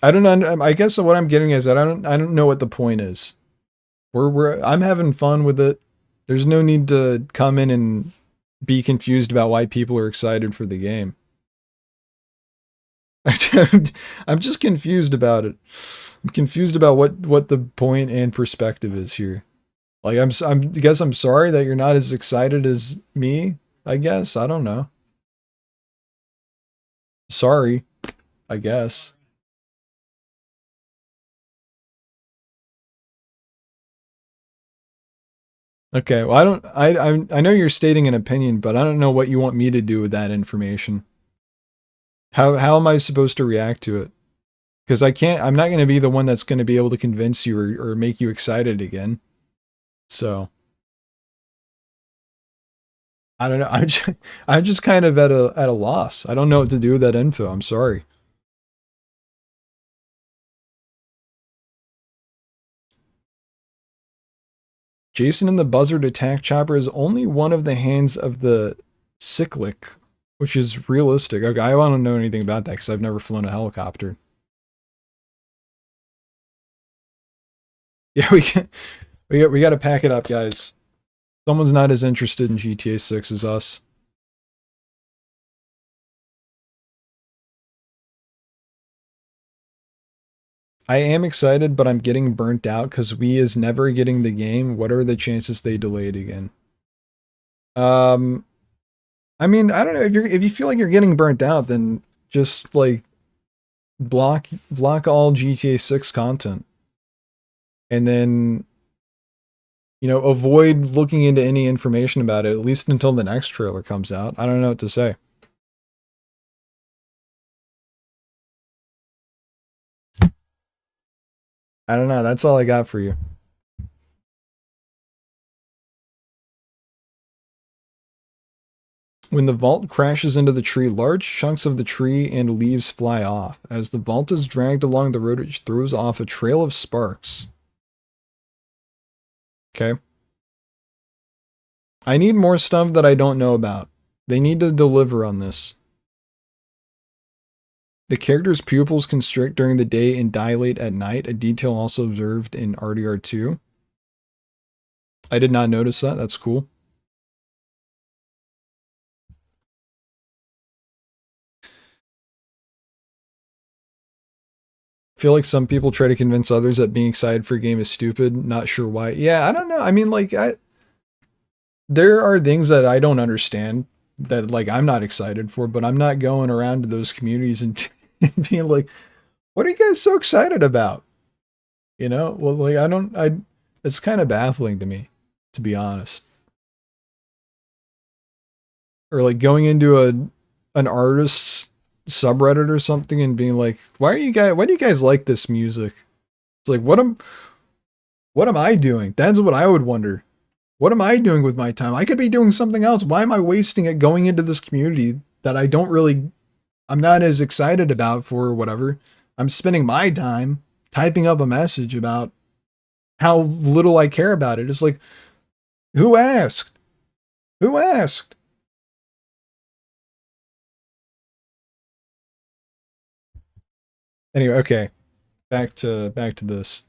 I don't know. I guess what I'm getting is that I don't know what the point is. I'm having fun with it. There's no need to come in and be confused about why people are excited for the game. I'm just confused about it. I'm confused about what the point and perspective is here. Like I guess I'm sorry that you're not as excited as me. I guess I don't know. Sorry, I guess. Okay, well I know you're stating an opinion, but I don't know what you want me to do with that information. How am I supposed to react to it? Because I'm not going to be the one that's going to be able to convince you or make you excited again. So I don't know. I'm just kind of at a loss. I don't know what to do with that info. I'm sorry. Jason and the Buzzard attack chopper is only one of the hands of the cyclic, which is realistic. Okay, I don't know anything about that because I've never flown a helicopter. Yeah, we got to pack it up, guys. Someone's not as interested in GTA 6 as us. I am excited, but I'm getting burnt out because we is never getting the game. What are the chances they delay it again? Um, I mean, I don't know if you feel like you're getting burnt out, then just like block all GTA 6 content, and then avoid looking into any information about it at least until the next trailer comes out. I don't know what to say. I don't know. That's all I got for you. When the vault crashes into the tree, large chunks of the tree and leaves fly off. As the vault is dragged along the road, it throws off a trail of sparks. Okay. I need more stuff that I don't know about. They need to deliver on this. The character's pupils constrict during the day and dilate at night, a detail also observed in RDR2. I did not notice that. That's cool. I feel like some people try to convince others that being excited for a game is stupid. Not sure why. Yeah, I don't know. I mean, like, there are things that I don't understand that, like, I'm not excited for, but I'm not going around to those communities and being like, what are you guys so excited about? Well, like, it's kind of baffling to me, to be honest. Or like going into an artist's subreddit or something and being like, why do you guys like this music? It's like, what am I doing? That's what I would wonder. What am I doing with my time? I could be doing something else. Why am I wasting it going into this community that I'm not as excited about for whatever? I'm spending my time typing up a message about how little I care about it. It's like, who asked? Who asked? Anyway, okay. Back to this.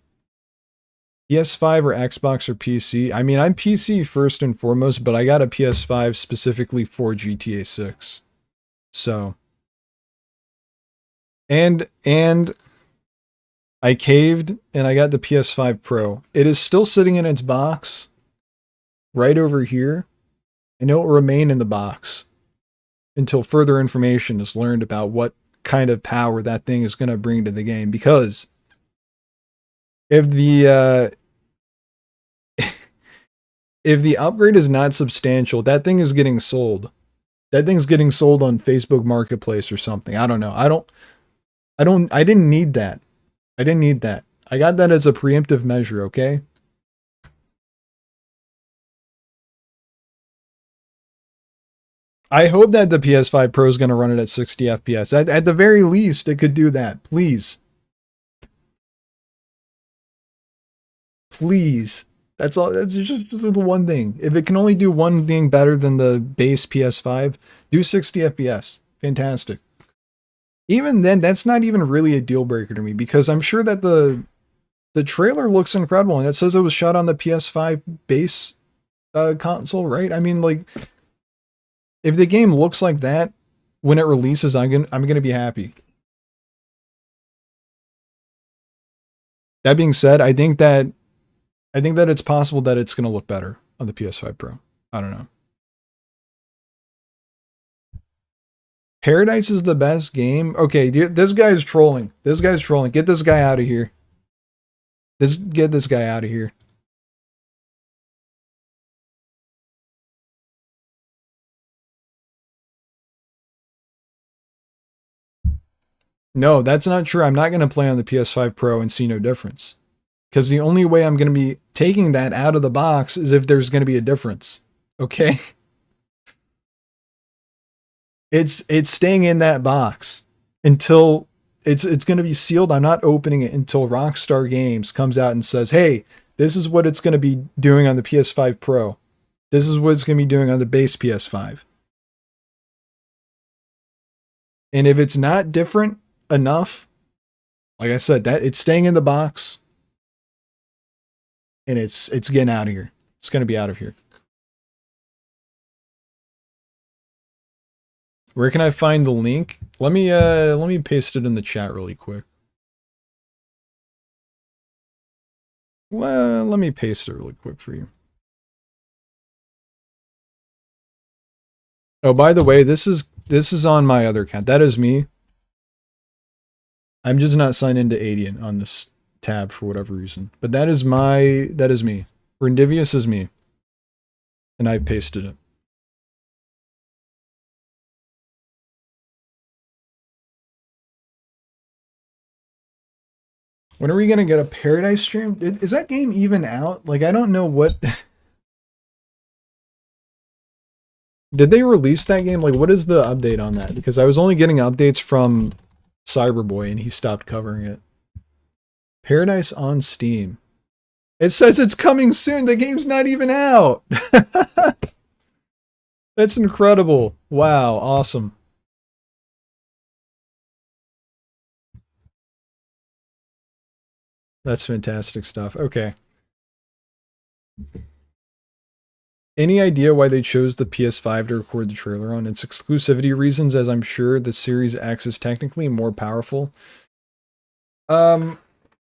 PS5 or Xbox or PC? I mean, I'm PC first and foremost, but I got a PS5 specifically for GTA 6. So, and I caved and I got the PS5 Pro. It is still sitting in its box right over here, and it will remain in the box until further information is learned about what kind of power that thing is going to bring to the game. Because if the if the upgrade is not substantial, that thing is getting sold. That thing's getting sold on Facebook Marketplace or something. I don't know. I didn't need that. I didn't need that. I got that as a preemptive measure, okay? I hope that the PS5 Pro is going to run it at 60 FPS. At the very least, it could do that. Please. Please. That's all. That's just the one thing. If it can only do one thing better than the base PS5, do 60 FPS. Fantastic. Even then, that's not even really a deal breaker to me because I'm sure that the trailer looks incredible and it says it was shot on the PS5 base console, right? I mean, like, If the game looks like that when it releases, I'm gonna be happy. That being said, I think that it's possible that it's gonna look better on the PS5 Pro. I don't know. Paradise is the best game. Okay, this guy's trolling. This guy's trolling. Get this guy out of here. Get this guy out of here. No, that's not true. I'm not going to play on the PS5 Pro and see no difference. Because the only way I'm going to be taking that out of the box is if there's going to be a difference. Okay? It's staying in that box until it's going to be sealed. I'm not opening it until Rockstar Games comes out and says, "Hey, this is what it's going to be doing on the PS5 Pro. This is what it's going to be doing on the base PS5." And if it's not different enough, like I said, that it's staying in the box and it's getting out of here. It's going to be out of here. Where can I find the link? Let me paste it in the chat really quick. Well, let me paste it really quick for you. Oh, by the way, this is on my other account. That is me. I'm just not signed into Adian on this tab for whatever reason. But that is me. Rendivius is me. And I pasted it. When are we gonna get a Paradise stream? Is that game even out? Like, I don't know what... Did they release that game? Like, what is the update on that? Because I was only getting updates from Cyberboy and he stopped covering it. Paradise on Steam. It says it's coming soon. The game's not even out. That's incredible. Wow, awesome. That's fantastic stuff. Okay. Any idea why they chose the PS5 to record the trailer on? It's exclusivity reasons, as I'm sure the Series X is technically more powerful. Well,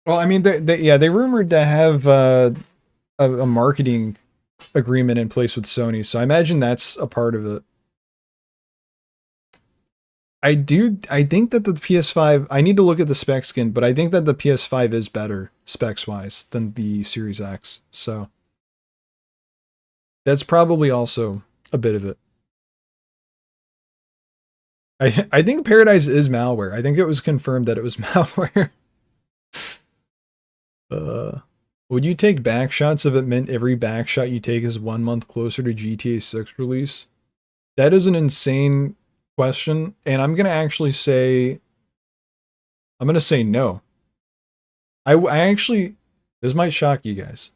I mean, they rumored to have a marketing agreement in place with Sony, so I imagine that's a part of it. I think that the PS5, I need to look at the spec skin, but I think that the PS5 is better specs-wise than the Series X, so that's probably also a bit of it. I think Paradise is malware. I think it was confirmed that it was malware. Would you take back shots if it meant every back shot you take is 1 month closer to GTA 6 release? That is an insane question, and I'm gonna actually say no. I actually, this might shock you guys.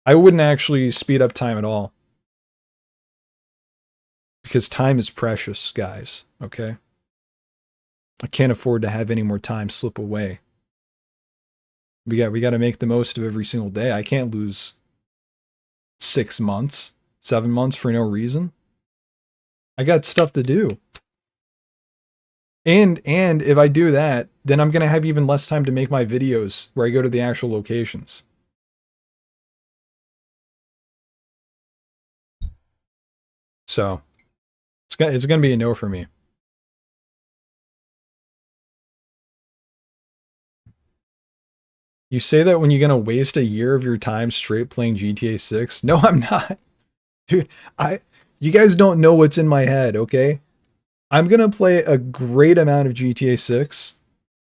I wouldn't actually speed up time at all. Because time is precious, guys, okay? I can't afford to have any more time slip away. We got to make the most of every single day. I can't lose 6 months, 7 months for no reason. I got stuff to do. And if I do that, then I'm going to have even less time to make my videos where I go to the actual locations. So, it's going to be a no for me. You say that when you're going to waste a year of your time straight playing GTA 6? No, I'm not. Dude, you guys don't know what's in my head, okay? I'm going to play a great amount of GTA 6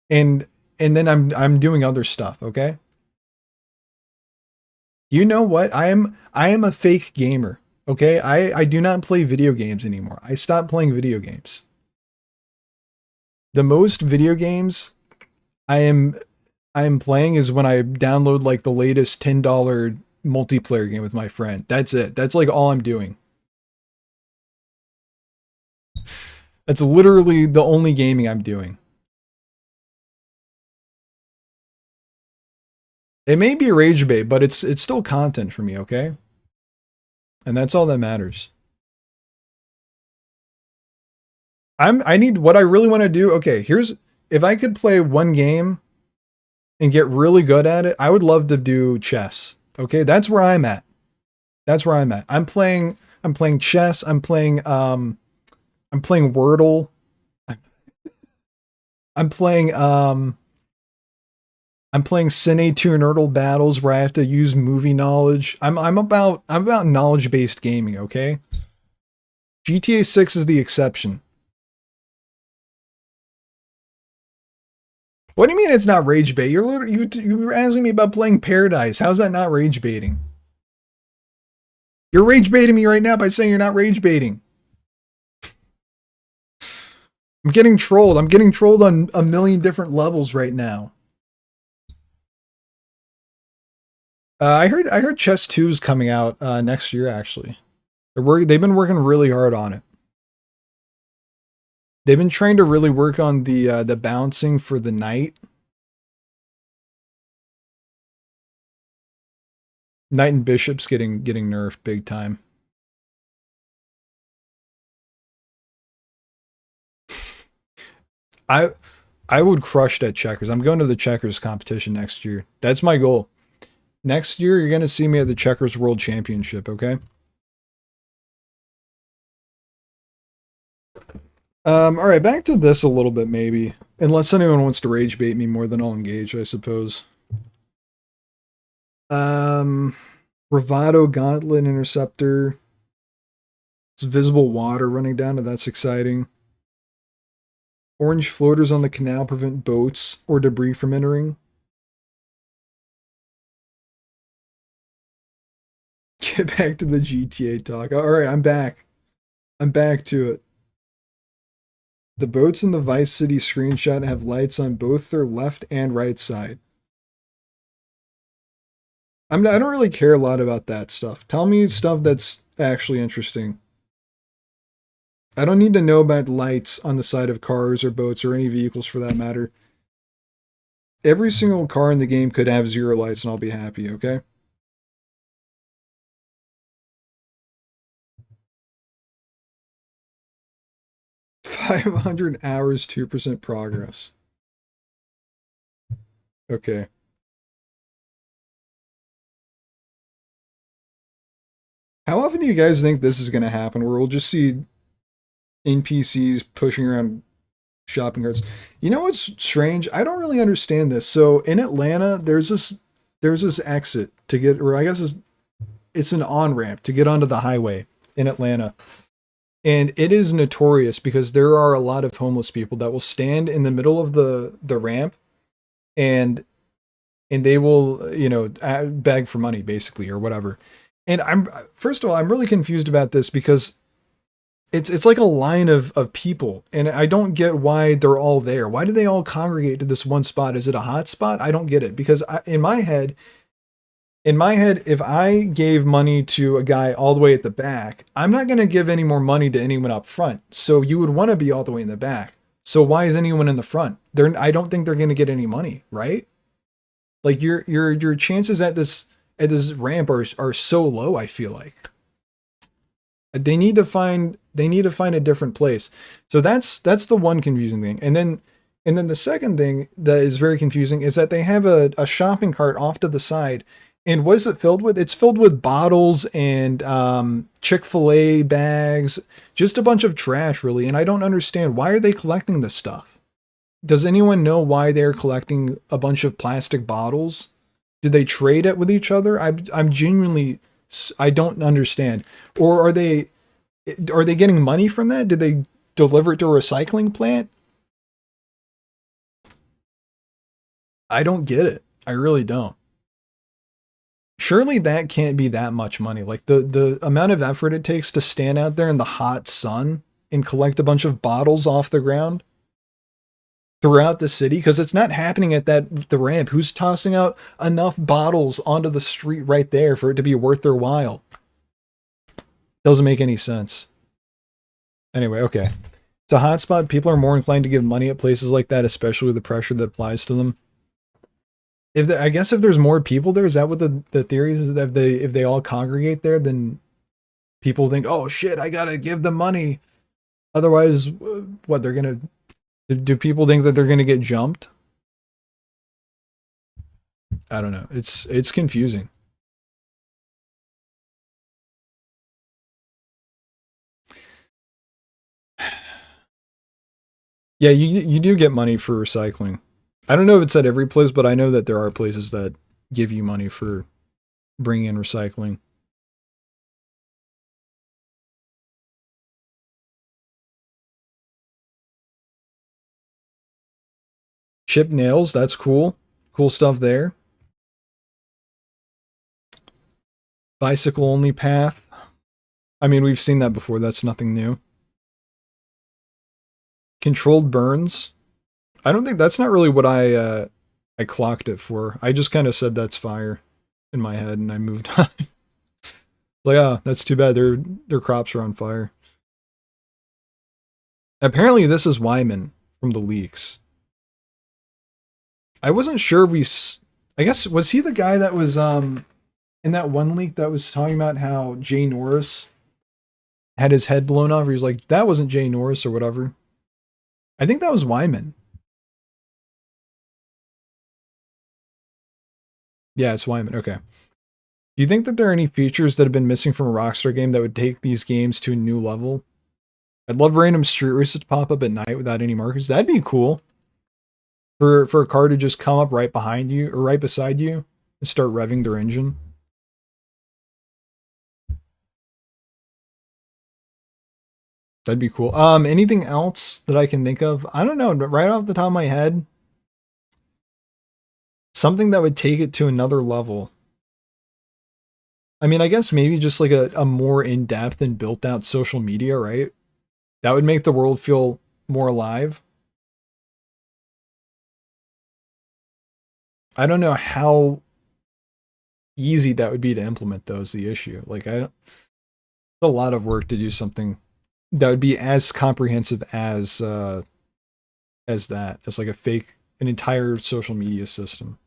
and then I'm doing other stuff, okay? You know what? I am a fake gamer, okay? I do not play video games anymore. I stopped playing video games. The most video games I am playing is when I download like the latest $10 multiplayer game with my friend. That's it. That's like all I'm doing. That's literally the only gaming I'm doing. It may be rage bait, but it's still content for me, okay? And that's all that matters. I need what I really want to do. Okay, here's if I could play one game and get really good at it, I would love to do chess. Okay, that's where I'm at. That's where I'm at. I'm playing chess. I'm playing Wordle. I'm playing I'm playing Cine 2 Nerdle battles where I have to use movie knowledge. I'm about knowledge-based gaming, okay? GTA 6 is the exception. What do you mean it's not rage bait? You were asking me about playing Paradise. How's that not rage baiting? You're rage baiting me right now by saying you're not rage baiting. I'm getting trolled. I'm getting trolled on a million different levels right now. I heard Chess 2 is coming out next year. Actually, they've been working really hard on it. They've been trying to really work on the bouncing for the knight. Knight and bishop's getting nerfed big time. I I would crush it at checkers. I'm going to the checkers competition next year. That's my goal. Next year, you're going to see me at the Checkers World Championship, okay? All right, back to this a little bit, maybe. Unless anyone wants to rage bait me more than I'll engage, I suppose. Um, Bravado Gauntlet Interceptor. It's visible water running down, and that's exciting. Orange floaters on the canal prevent boats or debris from entering. Get back to the GTA talk. All right, I'm back. I'm back to it. The boats in the Vice City screenshot have lights on both their left and right side. I don't really care a lot about that stuff. Tell me stuff that's actually interesting. I don't need to know about lights on the side of cars or boats or any vehicles for that matter. Every single car in the game could have 0 lights and I'll be happy, okay? $500, 2% progress. Okay. How often do you guys think this is going to happen where we'll just see NPCs pushing around shopping carts? You know what's strange? I don't really understand this. So in Atlanta, there's this exit to get, or I guess it's an on-ramp to get onto the highway in Atlanta. And it is notorious because there are a lot of homeless people that will stand in the middle of the ramp and they will, beg for money basically or whatever. And first of all, I'm really confused about this because it's like a line of people and I don't get why they're all there. Why do they all congregate to this one spot? Is it a hot spot? I don't get it because in my head, if I gave money to a guy all the way at the back, I'm not going to give any more money to anyone up front. So you would want to be all the way in the back. So why is anyone in the front? I don't think they're going to get any money, right? Like your chances at this ramp are so low, I feel like. They need to find a different place. So that's the one confusing thing. And then the second thing that is very confusing is that they have a shopping cart off to the side. And what is it filled with? It's filled with bottles and Chick-fil-A bags, just a bunch of trash, really. And I don't understand, why are they collecting this stuff? Does anyone know why they're collecting a bunch of plastic bottles? Did they trade it with each other? I'm genuinely, I don't understand. Or are they getting money from that? Did they deliver it to a recycling plant? I don't get it. I really don't. Surely that can't be that much money. Like the amount of effort it takes to stand out there in the hot sun and collect a bunch of bottles off the ground throughout the city, because it's not happening at the ramp. Who's tossing out enough bottles onto the street right there for it to be worth their while? Doesn't make any sense. Anyway, okay. It's a hotspot. People are more inclined to give money at places like that, especially with the pressure that applies to them. I guess if there's more people there, is that what the theory is? That if they all congregate there, then people think, oh shit, I gotta give them money. Otherwise, what they're gonna do? People think that they're gonna get jumped? I don't know. It's confusing. Yeah, you do get money for recycling. I don't know if it's at every place, but I know that there are places that give you money for bringing in recycling. Chip nails, that's cool. Cool stuff there. Bicycle only path. I mean, we've seen that before. That's nothing new. Controlled burns. I don't think that's not really what I clocked it for. I just kind of said that's fire in my head and I moved on. Like, ah, that's too bad. Their crops are on fire. Apparently, this is Wyman from the leaks. I wasn't sure if we. I guess was he the guy that was in that one leak that was talking about how Jay Norris had his head blown off? He was like, that wasn't Jay Norris or whatever. I think that was Wyman. Yeah, it's Wyman. Okay. Do you think that there are any features that have been missing from a Rockstar game that would take these games to a new level? I'd love random street races to pop up at night without any markers. That'd be cool. For a car to just come up right behind you or right beside you and start revving their engine. That'd be cool. Anything else that I can think of? I don't know. Right off the top of my head, something that would take it to another level. I mean, I guess maybe just like a more in-depth and built-out social media, right? That would make the world feel more alive. I don't know how easy that would be to implement, though, is the issue. Like, it's a lot of work to do something that would be as comprehensive as that, as like an entire social media system.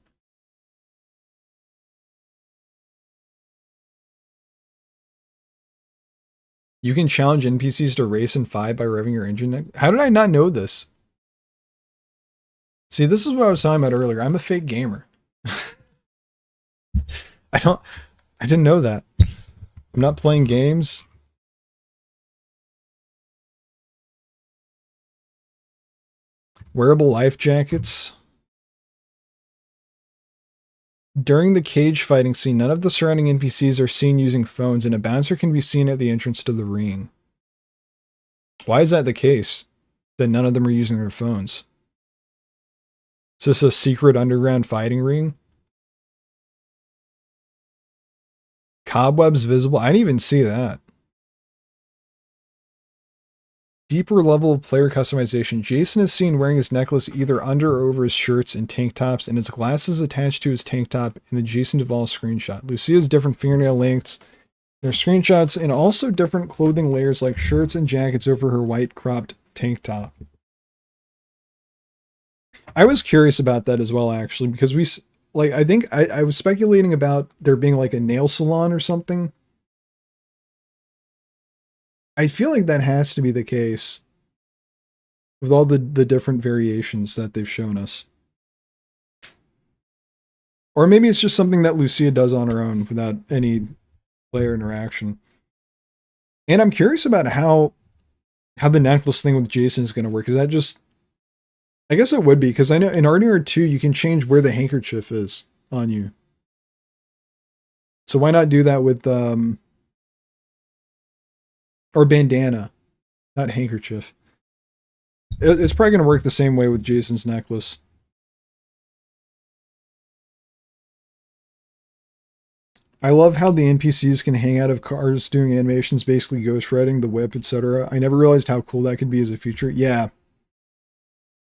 You can challenge NPCs to race and fight by revving your engine. How did I not know this? See, this is what I was talking about earlier. I'm a fake gamer. I didn't know that. I'm not playing games. Wearable life jackets. During the cage fighting scene, none of the surrounding NPCs are seen using phones, and a bouncer can be seen at the entrance to the ring. Why is that the case? That none of them are using their phones? Is this a secret underground fighting ring? Cobwebs visible? I didn't even see that. Deeper level of player customization. Jason is seen wearing his necklace either under or over his shirts and tank tops, and his glasses attached to his tank top in the Jason Duvall screenshot. Lucia's different fingernail lengths. There are screenshots and also different clothing layers like shirts and jackets over her white cropped tank top. I was curious about that as well, actually, because I think I was speculating about there being like a nail salon or something. I feel like that has to be the case with all the different variations that they've shown us. Or maybe it's just something that Lucia does on her own without any player interaction. And I'm curious about how the necklace thing with Jason is going to work. Is that just... I guess it would be, because I know in RDR 2 you can change where the handkerchief is on you. So why not do that with... or bandana, not handkerchief. It's probably going to work the same way with Jason's necklace. I love how the NPCs can hang out of cars doing animations, basically ghostwriting, the whip, etc. I never realized how cool that could be as a feature. Yeah.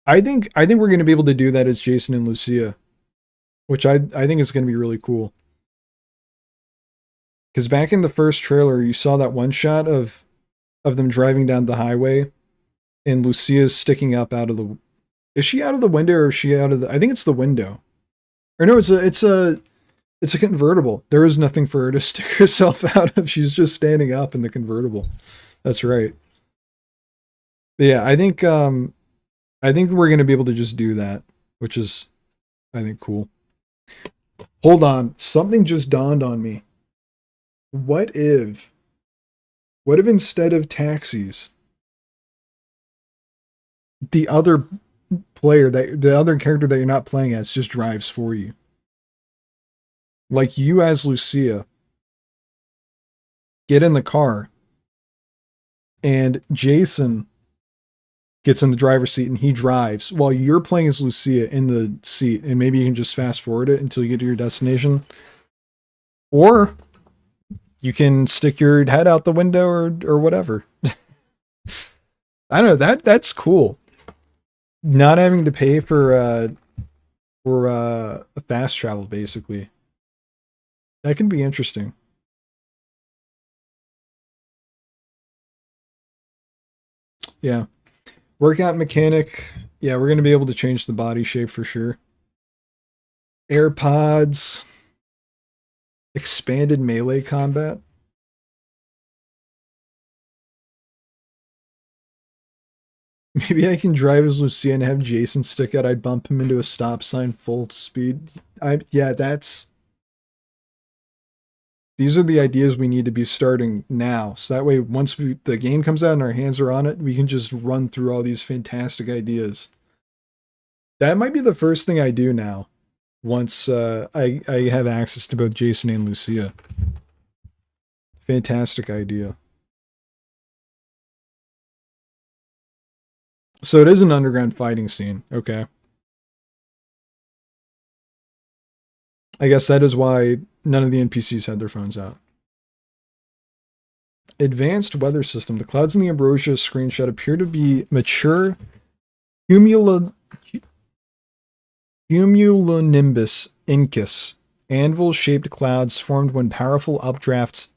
I think we're going to be able to do that as Jason and Lucia, which I think is going to be really cool. Because back in the first trailer, you saw that one shot of them driving down the highway, and Lucia's sticking up out of the... Is she out of the window, or is she out of the... I think it's the window. Or no, it's a convertible. There is nothing for her to stick herself out of. She's just standing up in the convertible. That's right. Yeah, I think we're gonna be able to just do that, which is I think cool. Hold on, something just dawned on me. What if instead of taxis, the other the other character that you're not playing as just drives for you? Like you as Lucia, get in the car and Jason gets in the driver's seat and he drives while you're playing as Lucia in the seat, and maybe you can just fast forward it until you get to your destination. Or you can stick your head out the window or whatever. I don't know, that's cool. Not having to pay for fast travel basically. That can be interesting. Yeah. Workout mechanic. Yeah, we're gonna be able to change the body shape for sure. AirPods, expanded melee combat. Maybe I can drive as Lucia and have Jason stick out. I'd bump him into a stop sign full speed. Yeah, that's these are the ideas we need to be starting now. So that way once the game comes out and our hands are on it, we can just run through all these fantastic ideas. That might be the first thing I do now once I have access to both Jason and Lucia. Fantastic idea. So it is an underground fighting scene. Okay. I guess that is why none of the NPCs had their phones out. Advanced weather system. The clouds in the Ambrosia screenshot appear to be mature cumulonimbus incus, anvil-shaped clouds formed when powerful updrafts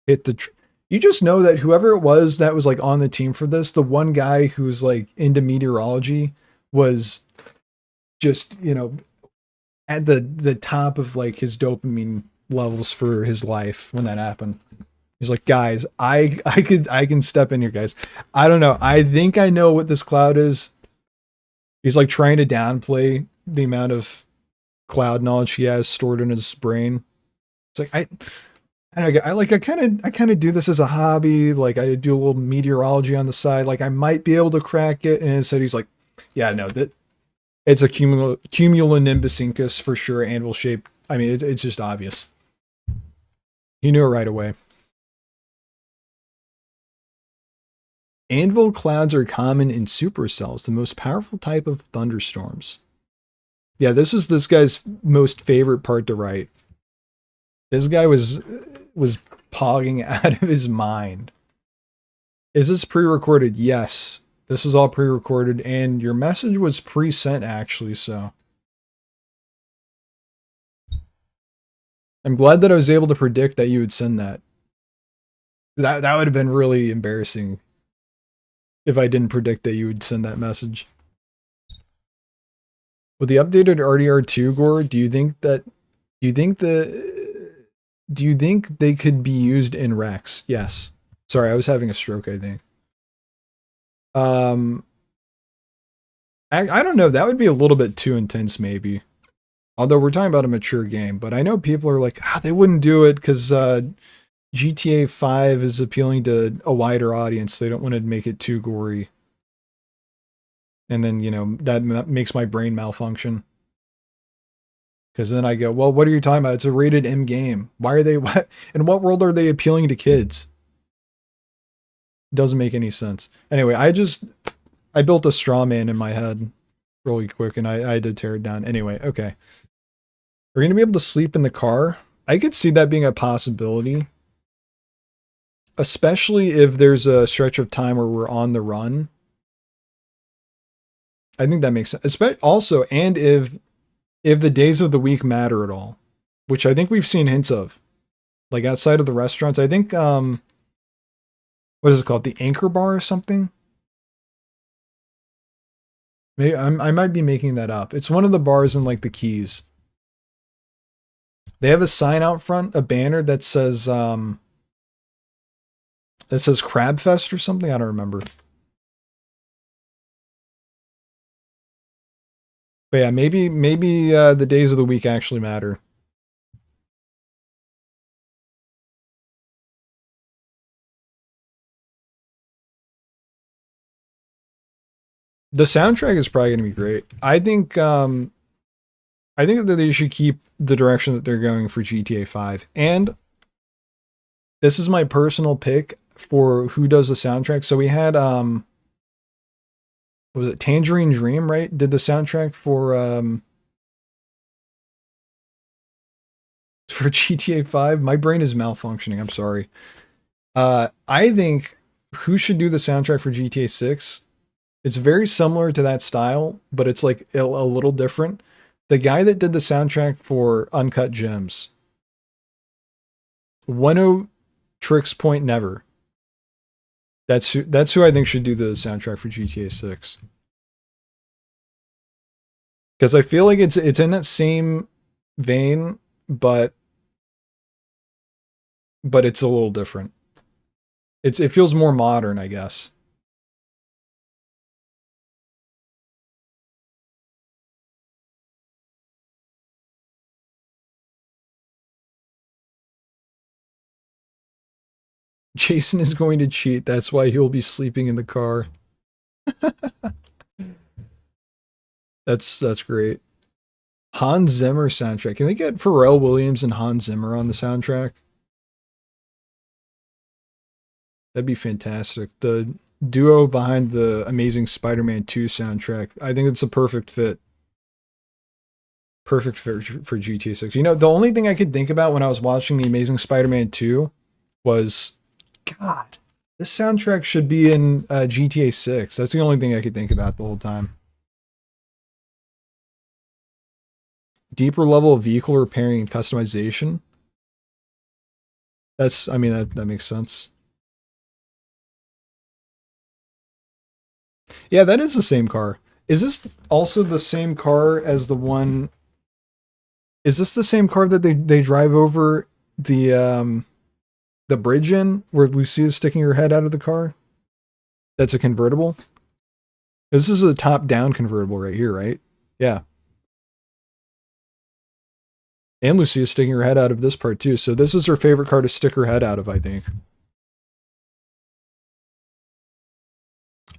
hit the. You just know that whoever it was that was like on the team for this, the one guy who's like into meteorology was just, you know, at the top of like his dopamine levels for his life when that happened. He's like, guys, I can step in here, guys. I don't know. I think I know what this cloud is. He's like trying to downplay the amount of cloud knowledge he has stored in his brain. It's like I kind of do this as a hobby. Like I do a little meteorology on the side. Like I might be able to crack it. And instead he's like, yeah, no, that it's a cumulonimbus incus for sure. Anvil shape. I mean, it's just obvious. He knew it right away. Anvil clouds are common in supercells, the most powerful type of thunderstorms. Yeah, this is this guy's most favorite part to write. This guy was pogging out of his mind. Is this pre-recorded? Yes. This was all pre-recorded, and your message was pre-sent actually, so. I'm glad that I was able to predict that you would send that. That would have been really embarrassing if I didn't predict that you would send that message. With the updated RDR2 gore, do you think they could be used in Rex? Yes. Sorry, I was having a stroke, I think. Um I don't know, that would be a little bit too intense maybe. Although we're talking about a mature game, but I know people are like, they wouldn't do it because GTA 5 is appealing to a wider audience. They don't want to make it too gory. And then, you know, that makes my brain malfunction. Because then I go, well, what are you talking about? It's a rated M game. Why are they, what, in what world are they appealing to kids? Doesn't make any sense. Anyway, I built a straw man in my head really quick and I had to tear it down. Anyway, okay. We're going to be able to sleep in the car. I could see that being a possibility. Especially if there's a stretch of time where we're on the run. I think that makes sense. Also, and if the days of the week matter at all, which I think we've seen hints of. Like outside of the restaurants, I think what is it called? The Anchor Bar or something? Maybe I might be making that up. It's one of the bars in like the Keys. They have a sign out front, a banner that says Crab Fest or something. I don't remember. But yeah, maybe the days of the week actually matter. The soundtrack is probably going to be great. I think that they should keep the direction that they're going for GTA 5. And this is my personal pick for who does the soundtrack. So we had was it Tangerine Dream, right? Did the soundtrack for GTA 5. My brain is malfunctioning. I'm sorry. I think who should do the soundtrack for GTA 6? It's very similar to that style, but it's like a little different. The guy that did the soundtrack for Uncut Gems, 10 Tricks Point Never. That's who I think should do the soundtrack for GTA 6. Because I feel like it's in that same vein, but it's a little different. It feels more modern, I guess. Jason is going to cheat. That's why he'll be sleeping in the car. That's great. Hans Zimmer soundtrack. Can they get Pharrell Williams and Hans Zimmer on the soundtrack? That'd be fantastic. The duo behind the Amazing Spider-Man 2 soundtrack. I think it's a perfect fit. Perfect for GTA 6. You know, the only thing I could think about when I was watching The Amazing Spider-Man 2 was, God, this soundtrack should be in GTA 6. That's the only thing I could think about the whole time. Deeper level of vehicle repairing and customization. I mean, that makes sense. Yeah, that is the same car. Is this also the same car as the one? Is this the same car that they drive over the bridge in where Lucia's sticking her head out of the car? That's a convertible. This is a top-down convertible right here, right? Yeah. And Lucia's sticking her head out of this part too. So this is her favorite car to stick her head out of, I think.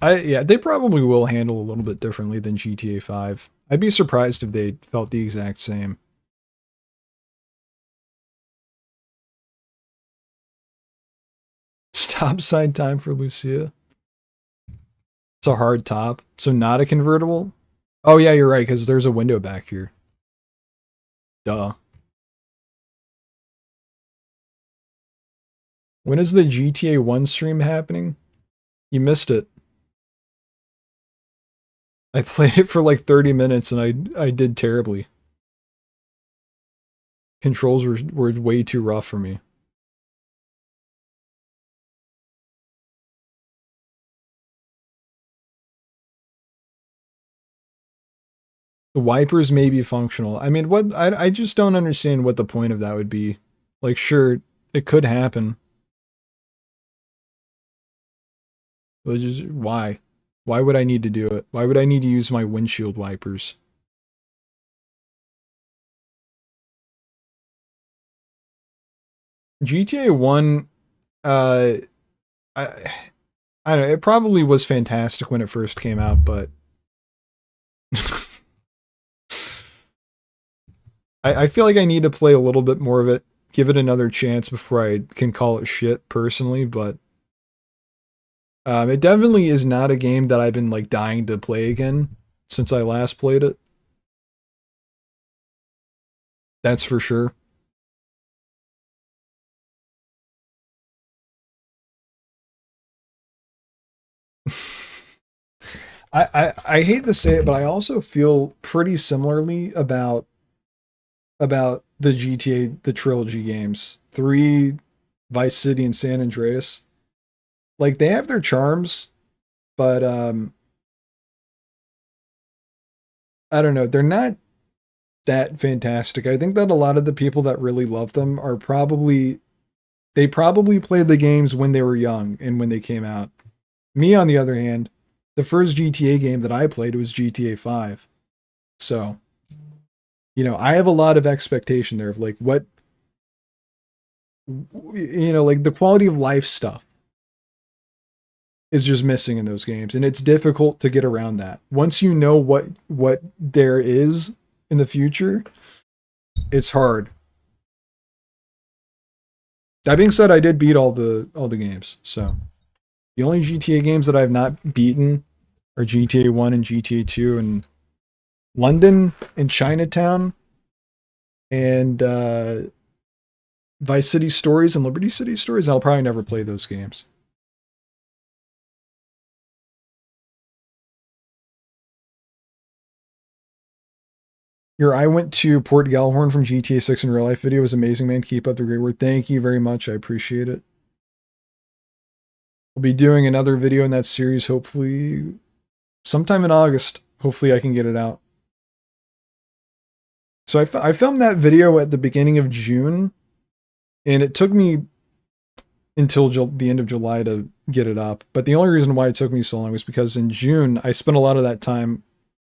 Yeah, they probably will handle a little bit differently than GTA 5. I'd be surprised if they felt the exact same. Stop sign time for Lucia. It's a hard top. So not a convertible? Oh yeah, you're right, because there's a window back here. Duh. When is the GTA 1 stream happening? You missed it. I played it for like 30 minutes and I did terribly. Controls were way too rough for me. The wipers may be functional. I mean, what I just don't understand what the point of that would be. Like, sure, it could happen. But just why? Why would I need to do it? Why would I need to use my windshield wipers? GTA 1, uh, I, I don't know, it probably was fantastic when it first came out, but I feel like I need to play a little bit more of it, give it another chance before I can call it shit personally, but it definitely is not a game that I've been like dying to play again since I last played it. That's for sure. I hate to say it, but I also feel pretty similarly about the GTA the trilogy games. 3, Vice City and San Andreas. Like they have their charms, but I don't know, they're not that fantastic. I think that a lot of the people that really love them are probably they probably played the games when they were young and when they came out. Me on the other hand, the first GTA game that I played was GTA 5. So, you know, I have a lot of expectation there of like what, you know, like the quality of life stuff is just missing in those games, and it's difficult to get around that. Once you know what there is in the future, it's hard. That being said, I did beat all the games. So the only GTA games that I've not beaten are GTA 1 and GTA 2 and London and Chinatown and Vice City Stories and Liberty City Stories. I'll probably never play those games. I went to Port Gellhorn from GTA 6 in real life video was amazing, man. Keep up the great work. Thank you very much. I appreciate it. We'll be doing another video in that series, hopefully sometime in August. Hopefully I can get it out. So I filmed that video at the beginning of June, and it took me until the end of July to get it up. But the only reason why it took me so long was because in June, I spent a lot of that time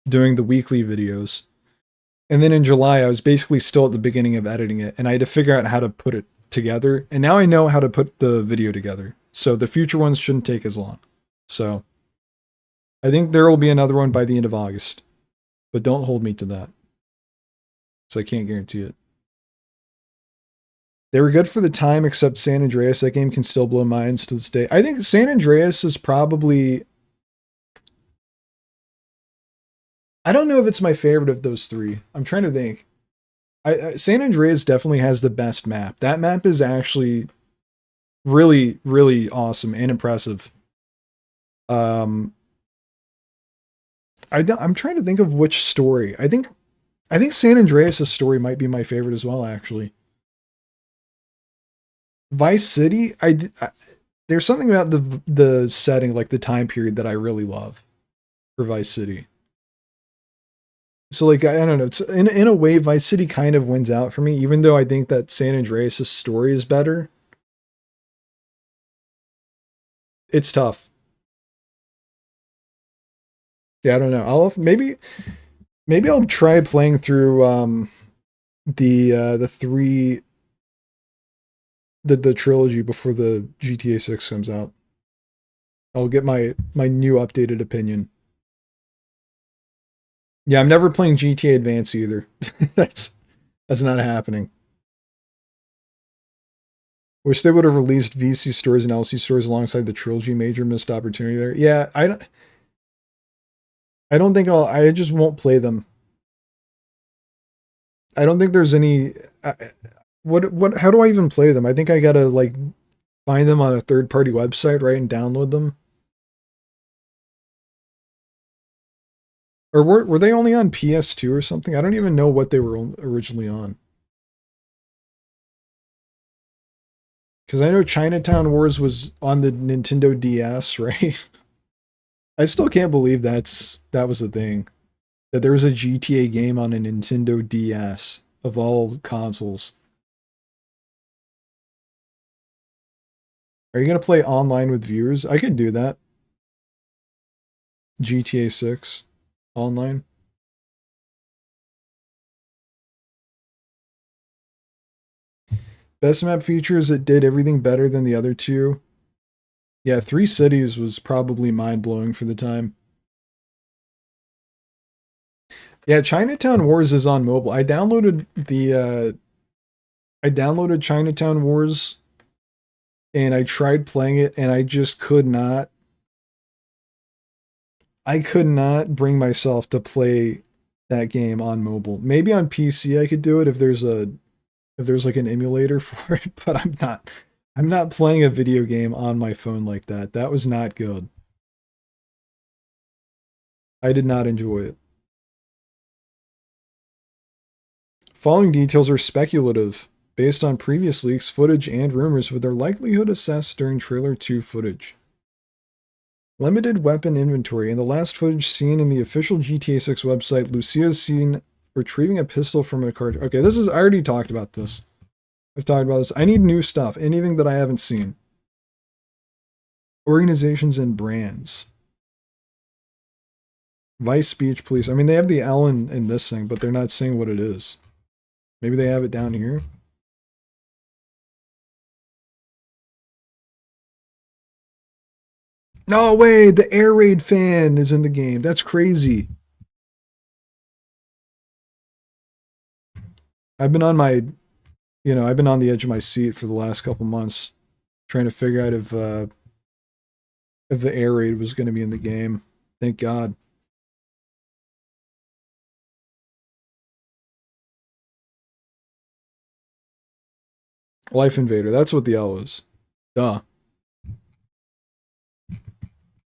doing the weekly videos. And then in July, I was basically still at the beginning of editing it, and I had to figure out how to put it together. And now I know how to put the video together. So the future ones shouldn't take as long. So I think there will be another one by the end of August. But don't hold me to that. So I can't guarantee it. They were good for the time, except San Andreas. That game can still blow minds to this day. I think San Andreas is probably... I don't know if it's my favorite of those three. I'm trying to think. San Andreas definitely has the best map. That map is actually really, really awesome and impressive. I'm trying to think of which story. I think San Andreas' story might be my favorite as well, actually. Vice City, there's something about the setting, like the time period, that I really love for Vice City. So like I don't know, it's in a way Vice City kind of wins out for me, even though I think that San Andreas' story is better. It's tough. Yeah, I don't know. Maybe I'll try playing through the three the trilogy before the GTA 6 comes out. I'll get my new updated opinion. Yeah, I'm never playing GTA Advance either. that's not happening. Wish they would have released VC stores and LC stores alongside the trilogy. Major missed opportunity there. Yeah, I don't think I just won't play them. I don't think there's any how do I even play them? I think I gotta like find them on a third-party website, right, and download them. Or were they only on PS2 or something? I don't even know what they were originally on. Because I know Chinatown Wars was on the Nintendo DS, right? I still can't believe that was a thing. That there was a GTA game on a Nintendo DS of all consoles. Are you going to play online with viewers? I could do that. GTA 6 online. Best map features, it did everything better than the other two. Yeah, 3 Cities was probably mind-blowing for the time. Yeah, Chinatown Wars is on mobile. I downloaded Chinatown Wars and I tried playing it and I just could not bring myself to play that game on mobile. Maybe on PC I could do it if there's like an emulator for it, but I'm not playing a video game on my phone like that. That was not good. I did not enjoy it. Following details are speculative, based on previous leaks, footage, and rumors, with their likelihood assessed during Trailer 2 footage. Limited weapon inventory. In the last footage seen in the official GTA 6 website, Lucia is seen retrieving a pistol from a cart. Okay, I already talked about this. I've talked about this. I need new stuff. Anything that I haven't seen. Organizations and brands. Vice Beach Police. I mean, they have the L in this thing, but they're not saying what it is. Maybe they have it down here. No way, the air raid fan is in the game. That's crazy. I've been on my, I've been on the edge of my seat for the last couple months, trying to figure out if the air raid was going to be in the game. Thank God. Life Invader. That's what the L is. Duh.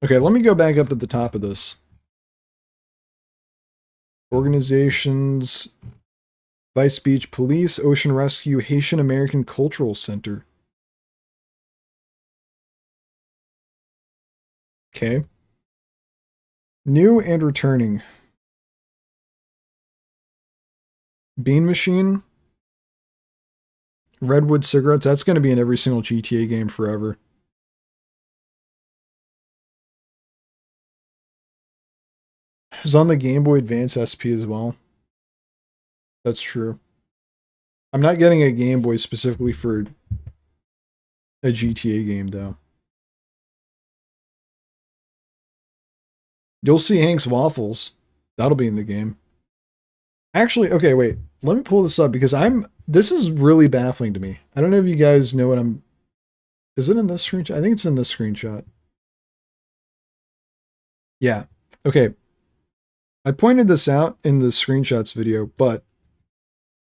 Okay, let me go back up to the top of this. Organizations, Vice Beach Police, Ocean Rescue, Haitian American Cultural Center. Okay. New and returning. Bean Machine. Redwood Cigarettes. That's going to be in every single GTA game forever. It's on the Game Boy Advance SP as well. That's true. I'm not getting a Game Boy specifically for a GTA game, though. You'll see Hank's Waffles. That'll be in the game. Actually, okay, wait. Let me pull this up because this is really baffling to me. I don't know if you guys know what I'm... Is it in this screenshot? I think it's in this screenshot. Yeah. Okay. I pointed this out in the screenshots video, but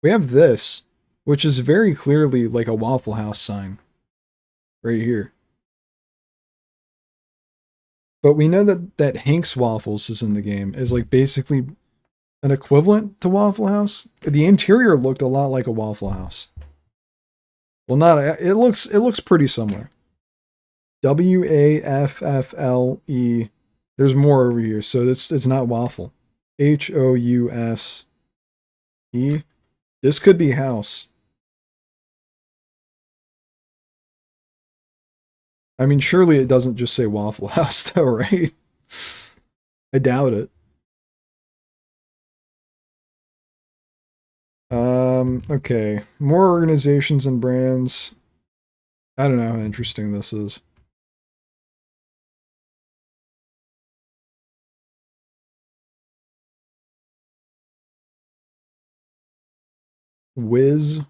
we have this, which is very clearly like a Waffle House sign. Right here. But we know that Hank's Waffles is in the game, is like basically an equivalent to Waffle House. The interior looked a lot like a Waffle House. Well, not it looks pretty similar. Waffle. There's more over here, so it's not waffle. House. This could be house. I mean, surely it doesn't just say Waffle House, though, right? I doubt it. Okay. More organizations and brands. I don't know how interesting this is. Wiz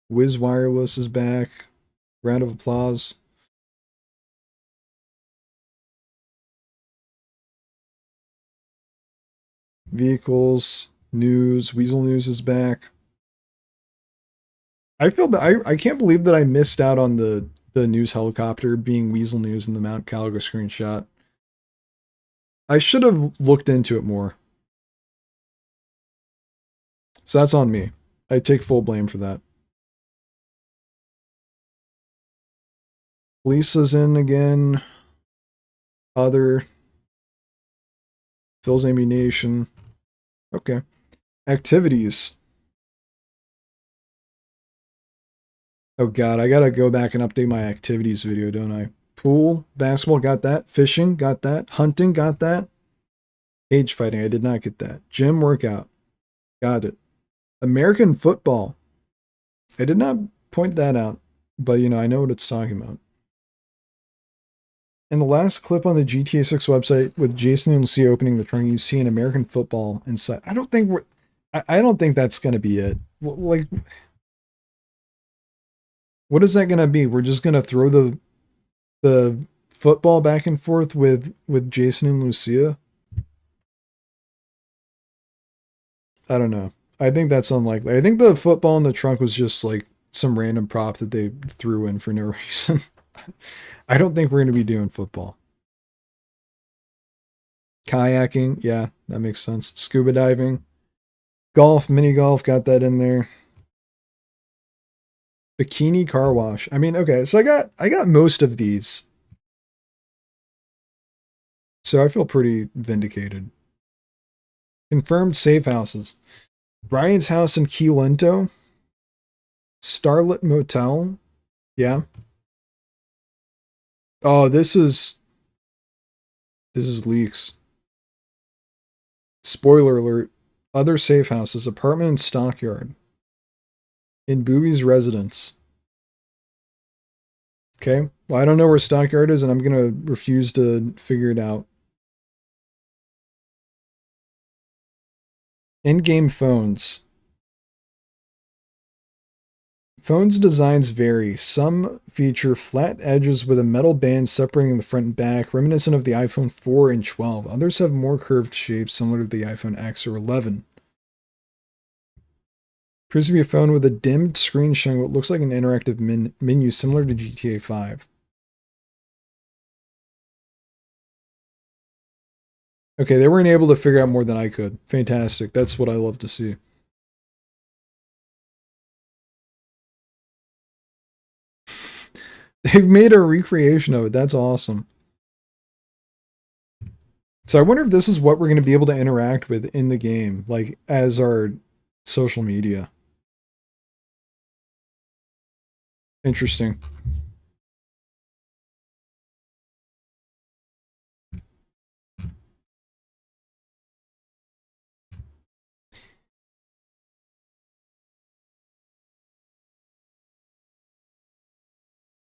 Wireless is back. Round of applause. Vehicles, news, Weasel News is back. I can't believe that I missed out on the news helicopter being Weasel News in the Mount Caligo screenshot. I should have looked into it more. So that's on me. I take full blame for that. Lisa's in again. Other. Phil's Ammunition. Okay. Activities. Oh god, I gotta go back and update my activities video, don't I? Pool, basketball, got that. Fishing, got that. Hunting, got that. Cage fighting, I did not get that. Gym workout, got it. American football. I did not point that out, but I know what it's talking about. In the last clip on the GTA 6 website with Jason and Lucia opening the trunk, you see an American football inside. I don't think that's gonna be it. Like, what is that gonna be? We're just gonna throw the football back and forth with Jason and Lucia? I don't know. I think that's unlikely. I think the football in the trunk was just like some random prop that they threw in for no reason. I don't think we're going to be doing football. Kayaking, yeah, that makes sense. Scuba diving. Golf, mini golf, got that in there. Bikini car wash. I mean, okay, so I got most of these. So I feel pretty vindicated. Confirmed safe houses. Brian's house in Key Lento. Starlit Motel. Yeah. Oh, this is leaks. Spoiler alert. Other safe houses. Apartment and stockyard. In Booby's residence. Okay. Well, I don't know where stockyard is, and I'm going to refuse to figure it out. In-game phones. Phones' designs vary. Some feature flat edges with a metal band separating the front and back, reminiscent of the iPhone 4 and 12. Others have more curved shapes, similar to the iPhone X or 11. Appears to be a phone with a dimmed screen showing what looks like an interactive menu similar to GTA 5. Okay, they weren't able to figure out more than I could. Fantastic. That's what I love to see. They've made a recreation of it. That's awesome. So I wonder if this is what we're going to be able to interact with in the game, like as our social media. Interesting.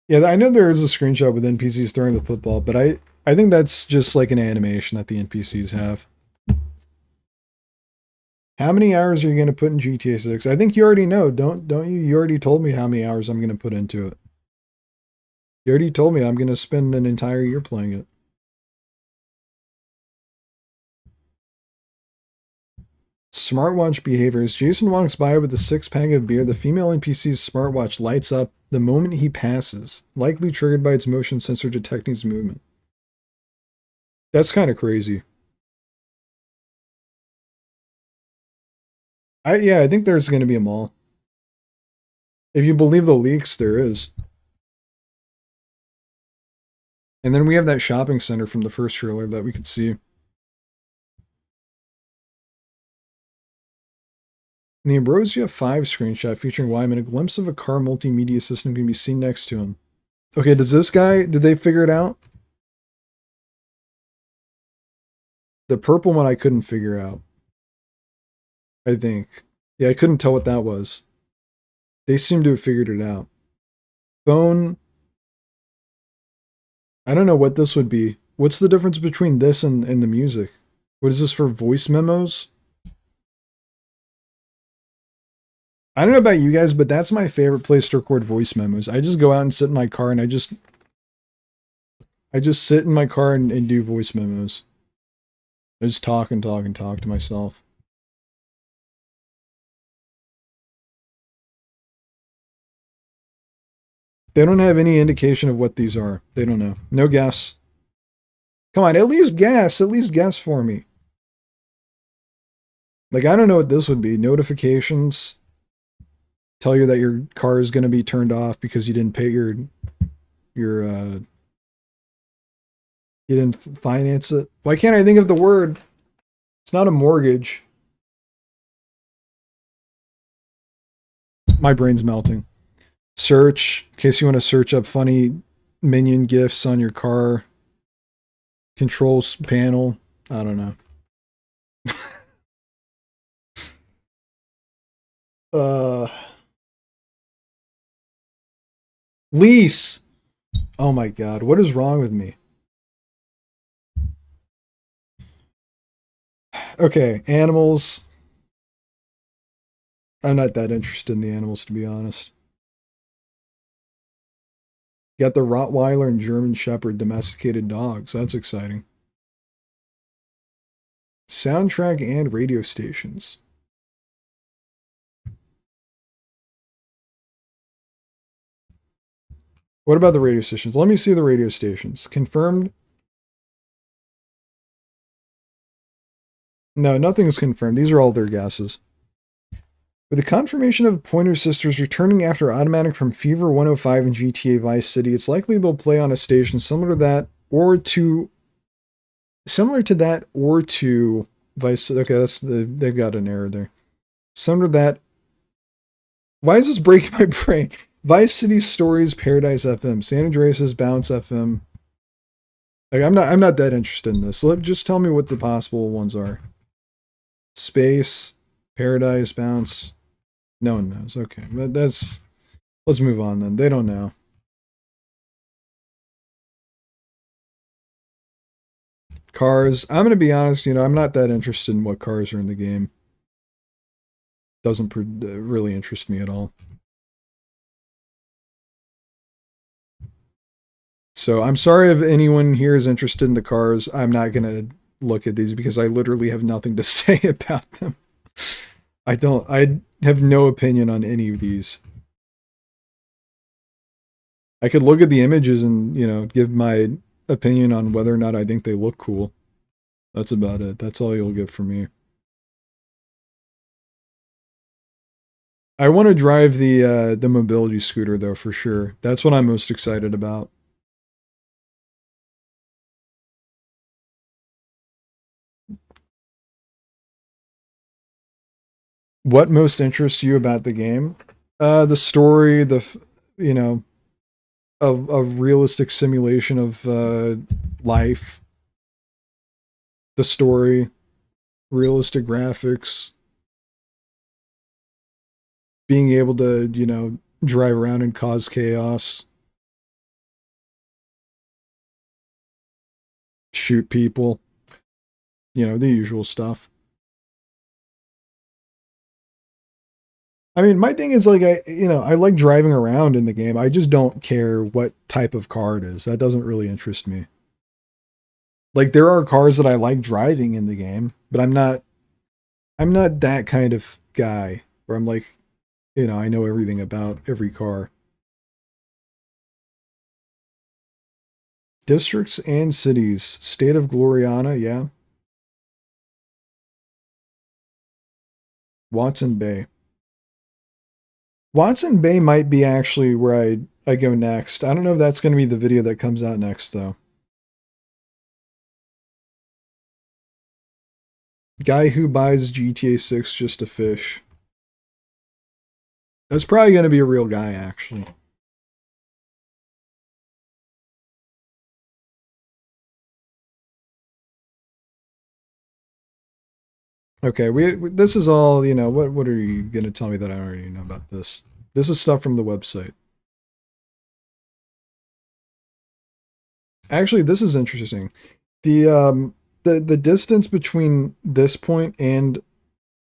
Yeah, I know there is a screenshot with NPCs throwing the football, but I think that's just like an animation that the NPCs have. How many hours are you going to put in GTA 6? I think you already know, don't you? You already told me how many hours I'm going to put into it. You already told me I'm going to spend an entire year playing it. Smartwatch behaviors. Jason walks by with a 6-pack of beer. The female NPC's smartwatch lights up the moment he passes, likely triggered by its motion sensor detecting his movement. That's kind of crazy. Yeah, I think there's going to be a mall. If you believe the leaks, there is. And then we have that shopping center from the first trailer that we could see. In the Ambrosia 5 screenshot featuring Wyman, a glimpse of a car multimedia system can be seen next to him. Okay, does this guy, did they figure it out? The purple one I couldn't figure out. I think. Yeah, I couldn't tell what that was. They seem to have figured it out. Phone. I don't know what this would be. What's the difference between this and the music? What is this for, voice memos? I don't know about you guys, but that's my favorite place to record voice memos. I just go out and sit in my car and I just sit in my car and do voice memos. I just talk and talk and talk to myself. They don't have any indication of what these are. They don't know. No guess. Come on, at least guess. At least guess for me. Like, I don't know what this would be. Notifications tell you that your car is going to be turned off because you didn't pay you didn't finance it. Why can't I think of the word? It's not a mortgage. My brain's melting. Search, in case you want to search up funny minion gifs on your car. Controls panel. I don't know. Lease. Oh my god, what is wrong with me? Okay, animals. I'm not that interested in the animals, to be honest. Got the Rottweiler and German Shepherd domesticated dogs. That's exciting. Soundtrack and radio stations. What about the radio stations? Let me see the radio stations. Confirmed. No, nothing is confirmed. These are all their guesses. With the confirmation of Pointer Sisters returning after Automatic from Fever 105 and GTA Vice City, it's likely they'll play on a station similar to that or to Vice City. Okay, they've got an error there. Similar to that. Why is this breaking my brain? Vice City Stories, Paradise FM, San Andreas' Bounce FM. Like, I'm not that interested in this. Just tell me what the possible ones are. Space, Paradise, Bounce. No one knows. Okay, but that's... Let's move on then. They don't know. Cars. I'm going to be honest, I'm not that interested in what cars are in the game. Doesn't really interest me at all. So I'm sorry if anyone here is interested in the cars. I'm not going to look at these because I literally have nothing to say about them. I have no opinion on any of these. I could look at the images and, give my opinion on whether or not I think they look cool. That's about it. That's all you'll get from me. I want to drive the mobility scooter though, for sure. That's what I'm most excited about. What most interests you about the game? The story, a realistic simulation of life. The story, realistic graphics, being able to, drive around and cause chaos, shoot people, the usual stuff. I mean, my thing is like I like driving around in the game. I just don't care what type of car it is. That doesn't really interest me. Like there are cars that I like driving in the game, but I'm not that kind of guy where I'm like, I know everything about every car. Districts and cities. State of Gloriana, yeah. Watson Bay. Watson Bay might be actually where I go next. I don't know if that's going to be the video that comes out next, though. Guy who buys GTA 6 just to fish. That's probably going to be a real guy, actually. Okay, this is all, what are you going to tell me that I already know about this? This is stuff from the website. Actually, this is interesting. The distance between this point and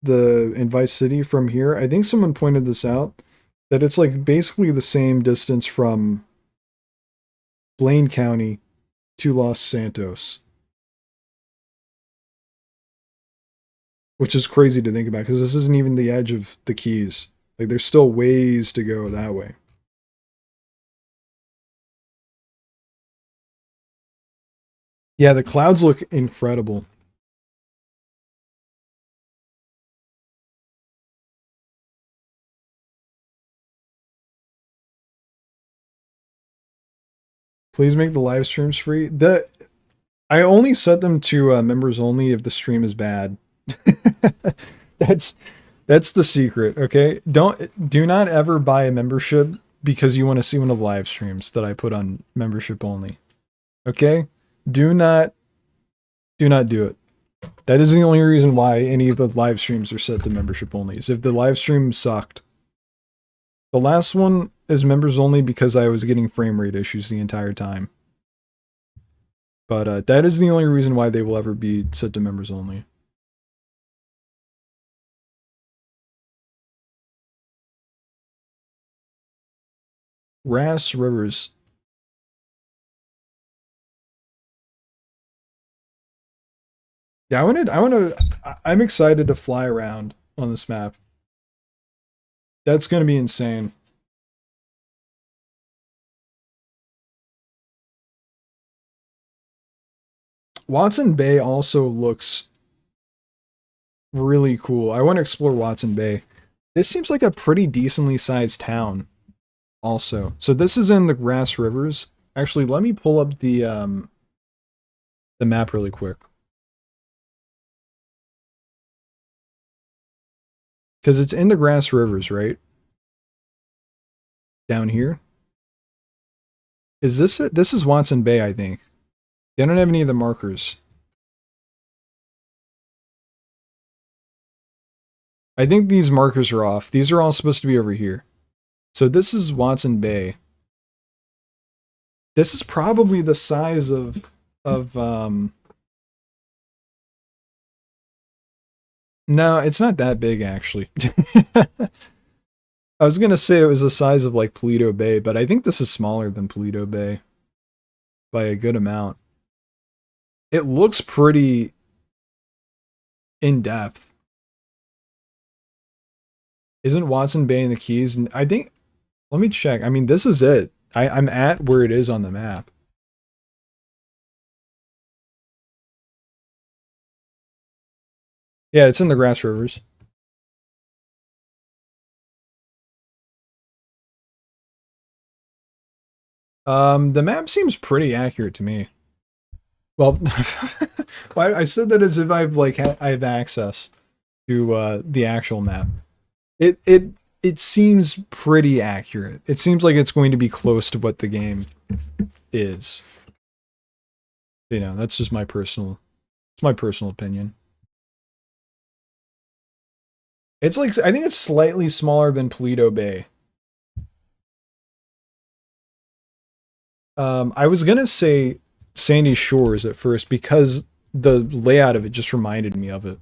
in Vice City from here, I think someone pointed this out, that it's like basically the same distance from Blaine County to Los Santos. Which is crazy to think about because this isn't even the edge of the Keys. Like there's still ways to go that way. Yeah, the clouds look incredible. Please make the live streams free. I only set them to members only if the stream is bad. that's that's the secret, okay? Do not ever buy a membership because you want to see one of the live streams that I put on membership only. Okay? Do not do it. That is the only reason why any of the live streams are set to membership only. Is if the live stream sucked. The last one is members only because I was getting frame rate issues the entire time. But that is the only reason why they will ever be set to members only. Rass Rivers. Yeah, I'm excited to fly around on this map. That's going to be insane. Watson Bay also looks really cool. I want to explore Watson Bay. This seems like a pretty decently sized town also. So this is in the Grass Rivers. Actually, let me pull up the map really quick. Because it's in the Grass Rivers, right? Down here. Is this it? This is Watson Bay, I think. They don't have any of the markers. I think these markers are off. These are all supposed to be over here. So this is Watson Bay. This is probably the size of no, it's not that big actually. I was gonna say it was the size of like Paleto Bay, but I think this is smaller than Paleto Bay by a good amount. It looks pretty in depth. Isn't Watson Bay in the Keys? And I think, let me check. I mean, this is it. I'm at where it is on the map. Yeah, it's in the Grass Rivers. The map seems pretty accurate to me. Well, I said that as if I've like I have access to the actual map. It seems pretty accurate. It seems like it's going to be close to what the game is. You know, that's just it's my personal opinion. It's like I think it's slightly smaller than Paleto Bay. I was gonna say Sandy Shores at first because the layout of it just reminded me of it.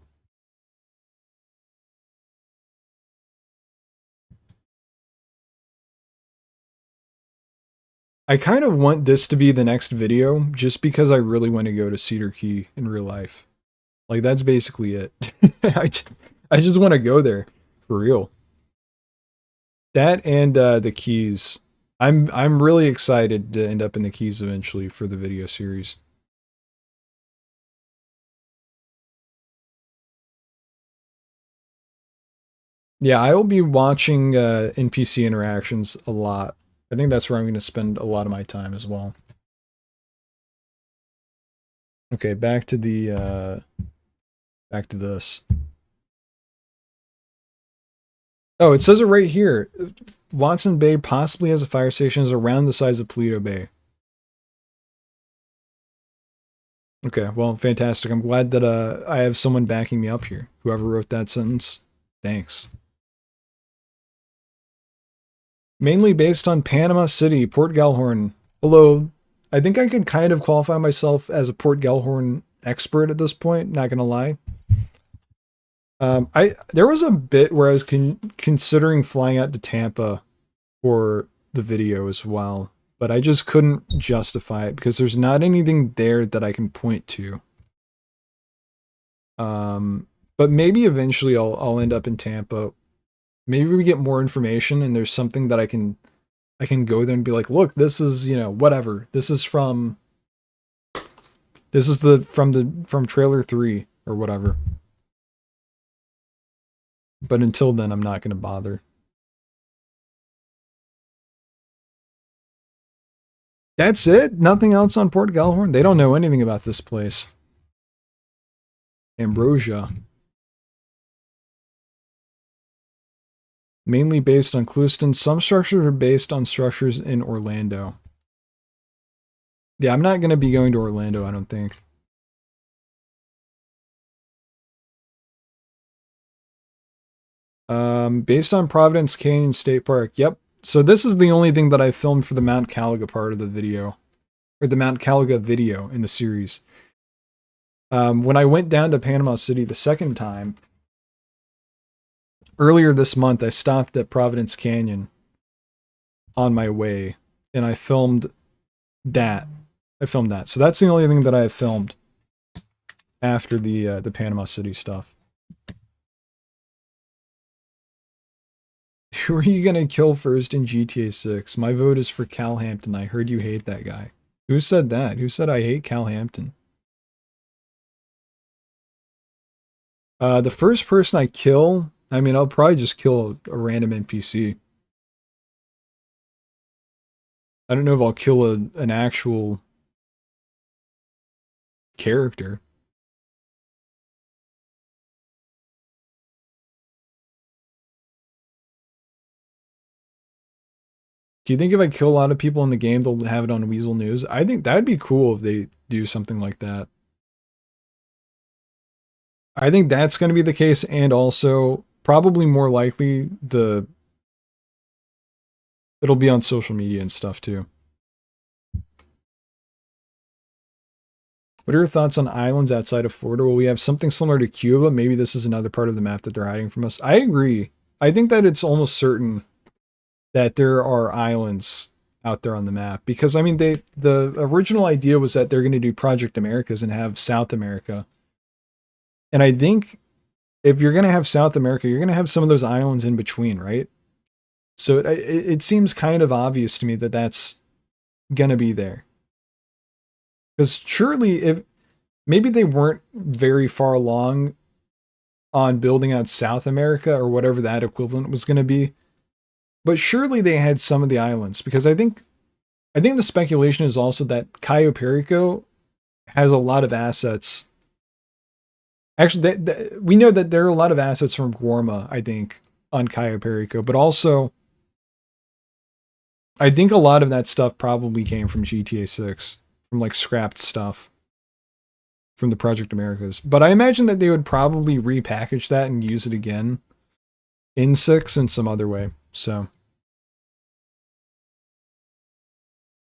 I kind of want this to be the next video just because I really want to go to Cedar Key in real life. Like that's basically it. I just want to go there for real. That and the Keys. I'm really excited to end up in the Keys eventually for the video series. Yeah, I will be watching NPC interactions a lot. I think that's where I'm going to spend a lot of my time as well. Okay, back to this. Oh, it says it right here. Watson Bay possibly has a fire station is around the size of Paleto Bay. Okay, well, fantastic. I'm glad that I have someone backing me up here. Whoever wrote that sentence, thanks. Mainly based on Panama City, Port Gellhorn. Although, I think I could kind of qualify myself as a Port Gellhorn expert at this point, not gonna lie. There was a bit where I was considering flying out to Tampa for the video as well, but I just couldn't justify it because there's not anything there that I can point to. But maybe eventually I'll end up in Tampa. Maybe we get more information and there's something that I can go there and be like, look, this is, you know, whatever. This is from trailer 3 or whatever. But until then, I'm not going to bother. That's it? Nothing else on Port Gellhorn? They don't know anything about this place. Ambrosia. Mainly based on Clewiston. Some structures are based on structures in Orlando. Yeah, I'm not going to be going to Orlando, I don't think. Based on Providence Canyon State Park. Yep. So this is the only thing that I filmed for the Mount Caliga part of the video. Or the Mount Caliga video in the series. When I went down to Panama City the second time, earlier this month, I stopped at Providence Canyon on my way, and I filmed that. So that's the only thing that I have filmed after the Panama City stuff. Who are you gonna kill first in GTA 6? My vote is for Cal Hampton. I heard you hate that guy. Who said that? Who said I hate Cal Hampton? The first person I kill, I mean, I'll probably just kill a random NPC. I don't know if I'll kill an actual character. Do you think if I kill a lot of people in the game, they'll have it on Weasel News? I think that'd be cool if they do something like that. I think that's going to be the case, and also probably more likely it'll be on social media and stuff too. What are your thoughts on islands outside of Florida? Will we have something similar to Cuba? Maybe this is another part of the map that they're hiding from us. I agree. I think that it's almost certain that there are islands out there on the map, because I mean the original idea was that they're going to do Project Americas and have South America. And I think if you're going to have South America, you're going to have some of those islands in between, right? So it seems kind of obvious to me that that's going to be there. Because surely if maybe they weren't very far along on building out South America or whatever that equivalent was going to be, but surely they had some of the islands, because I think the speculation is also that Cayo Perico has a lot of assets. Actually, we know that there are a lot of assets from Guarma, I think, on Cayo Perico, but also I think a lot of that stuff probably came from GTA 6, from like scrapped stuff from the Project Americas. But I imagine that they would probably repackage that and use it again in 6 in some other way. So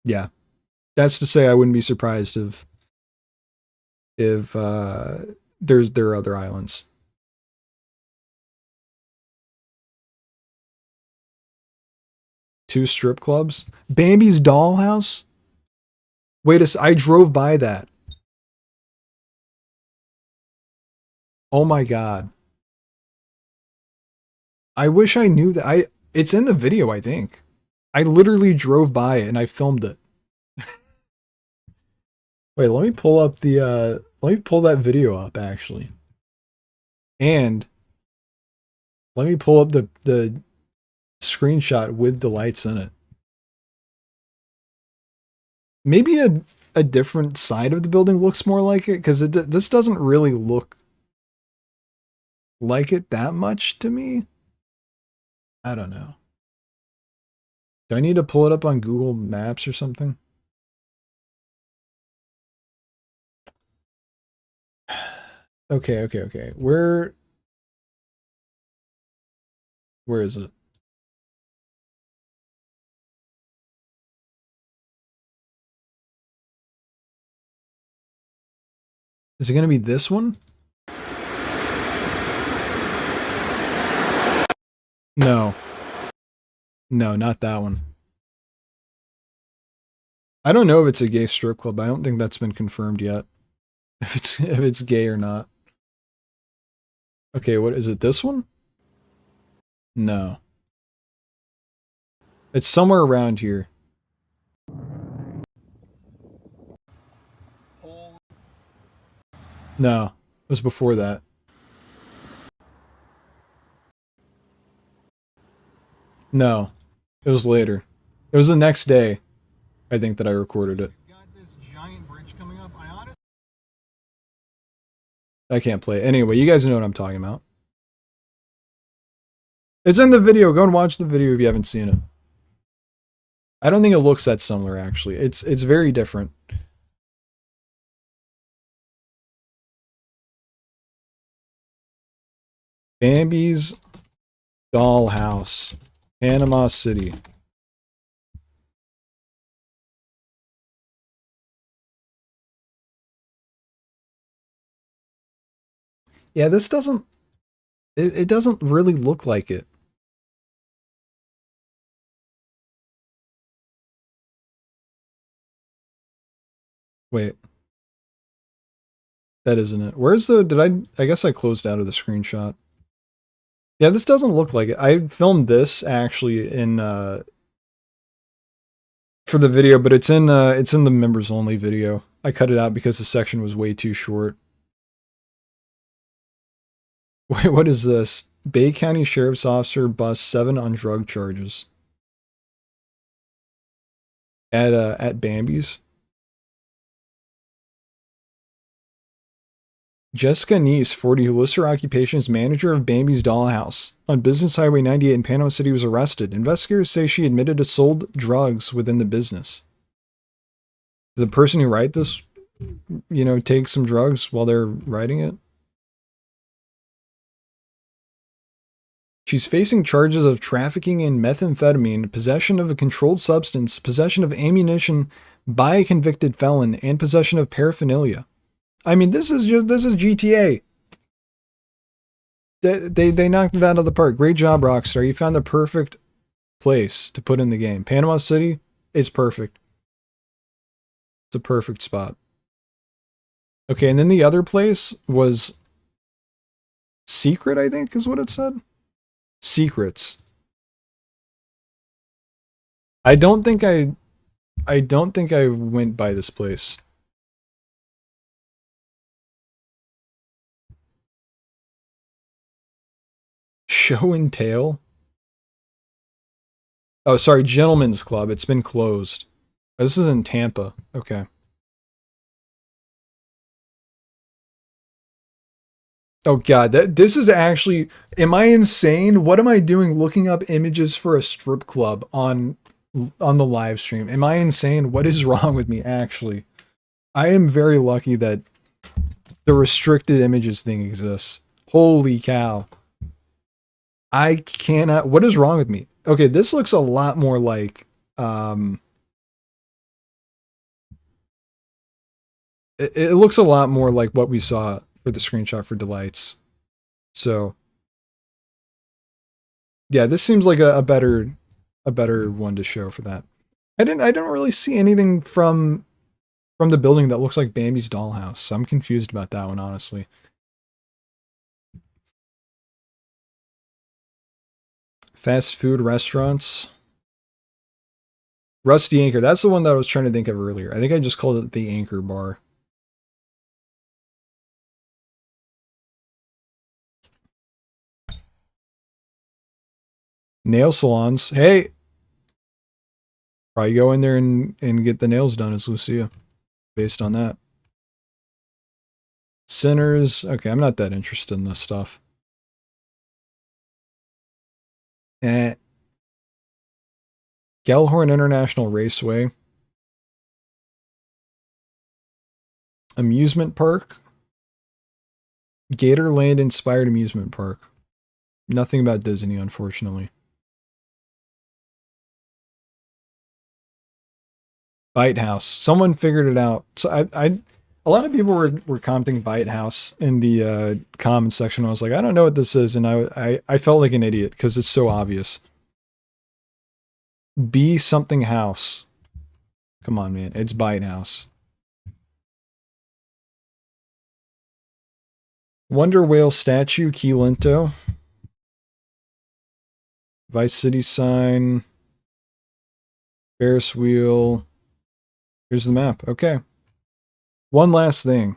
yeah, that's to say I wouldn't be surprised if there are other islands. Two strip clubs? Bambi's Dollhouse? Wait I drove by that. Oh my god. I wish I knew that. It's in the video, I think. I literally drove by it and I filmed it. Wait, let me pull up let me pull that video up actually. And let me pull up the screenshot with the lights in it. Maybe a different side of the building looks more like it, because this doesn't really look like it that much to me. I don't know. Do I need to pull it up on Google Maps or something? Okay. Where is it? Is it going to be this one? No. No, not that one. I don't know if it's a gay strip club. I don't think that's been confirmed yet. If it's gay or not. Okay, what is it? This one? No. It's somewhere around here. No, it was before that. No, it was later. It was the next day, I think, that I recorded it. Got this giant bridge coming up. I can't play it. Anyway, you guys know what I'm talking about. It's in the video. Go and watch the video if you haven't seen it. I don't think it looks that similar, actually. It's very different. Bambi's Dollhouse, Panama City. Yeah, this doesn't... It doesn't really look like it. Wait. That isn't it. Where's the... I guess I closed out of the screenshot. Yeah, this doesn't look like it. I filmed this, actually, in... for the video, but it's in the members only video. I cut it out because the section was way too short. Wait, what is this? Bay County Sheriff's Officer busts 7 on drug charges. At Bambi's. Jessica Neese, 40, who lists her occupation as manager of Bambi's Dollhouse on Business Highway 98 in Panama City, was arrested. Investigators say she admitted to sold drugs within the business. Did the person who write this, take some drugs while they're writing it? She's facing charges of trafficking in methamphetamine, possession of a controlled substance, possession of ammunition by a convicted felon, and possession of paraphernalia. I mean, this is GTA. They knocked it out of the park. Great job, Rockstar. You found the perfect place to put in the game. Panama City is perfect. It's a perfect spot. Okay, and then the other place was Secret, I think is what it said. Secrets. I don't think I went by this place. Show and Tell? Oh, sorry, Gentlemen's Club. It's been closed. Oh, this is in Tampa. Okay. Oh god, this is actually, am I insane? What am I doing looking up images for a strip club on the live stream? Am I insane? What is wrong with me actually? I am very lucky that the restricted images thing exists. Holy cow. I cannot, what is wrong with me? Okay, this looks a lot more like it looks a lot more like what we saw for the screenshot for Delights. So yeah, this seems like a better one to show for that. I don't really see anything from the building that looks like Bambi's dollhouse. So I'm confused about that one, honestly. Fast food restaurants. Rusty Anchor. That's the one that I was trying to think of earlier. I think I just called it the Anchor Bar. Nail salons. Hey! Probably go in there and get the nails done as Lucia. Based on that. Sinners. Okay, I'm not that interested in this stuff. Gellhorn International Raceway. Amusement Park. Gatorland Inspired Amusement Park. Nothing about Disney, unfortunately. Bite House. Someone figured it out. So a lot of people were commenting Bite House in the comment section. I was like, I don't know what this is, and I felt like an idiot because it's so obvious. Be something house. Come on, man. It's Bite House. Wonder Whale statue, Key Linto. Vice City sign. Ferris wheel. Here's the map. Okay. One last thing.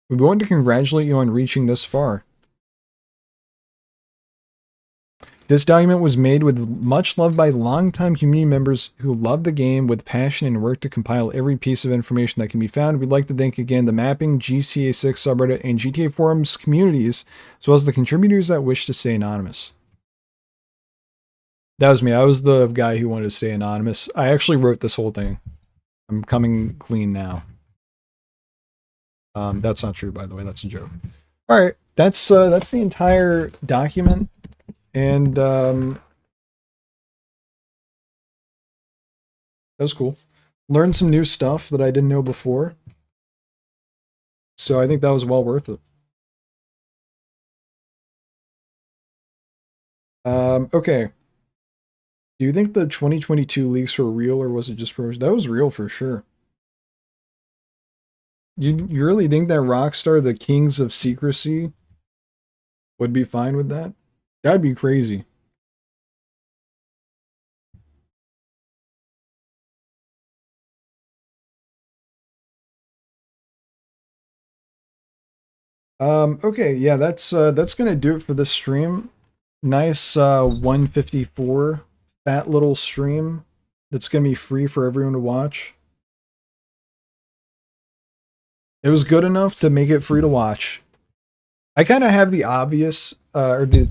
We want to congratulate you on reaching this far. This document was made with much love by longtime community members who love the game with passion and work to compile every piece of information that can be found. We'd like to thank again the mapping, GTA 6 subreddit, and GTA forums communities, as well as the contributors that wish to stay anonymous. That was me. I was the guy who wanted to stay anonymous. I actually wrote this whole thing. I'm coming clean now. That's not true, by the way. That's a joke. All right, that's the entire document, and that was cool. Learned some new stuff that I didn't know before, so I think that was well worth it. Okay. Do you think the 2022 leaks were real, or was it just promotion? That was real for sure. You really think that Rockstar, the kings of secrecy, would be fine with that? That'd be crazy. Okay, yeah, that's gonna do it for this stream. Nice 154 fat little stream that's gonna be free for everyone to watch. It was good enough to make it free to watch. I kind of have the obvious, or the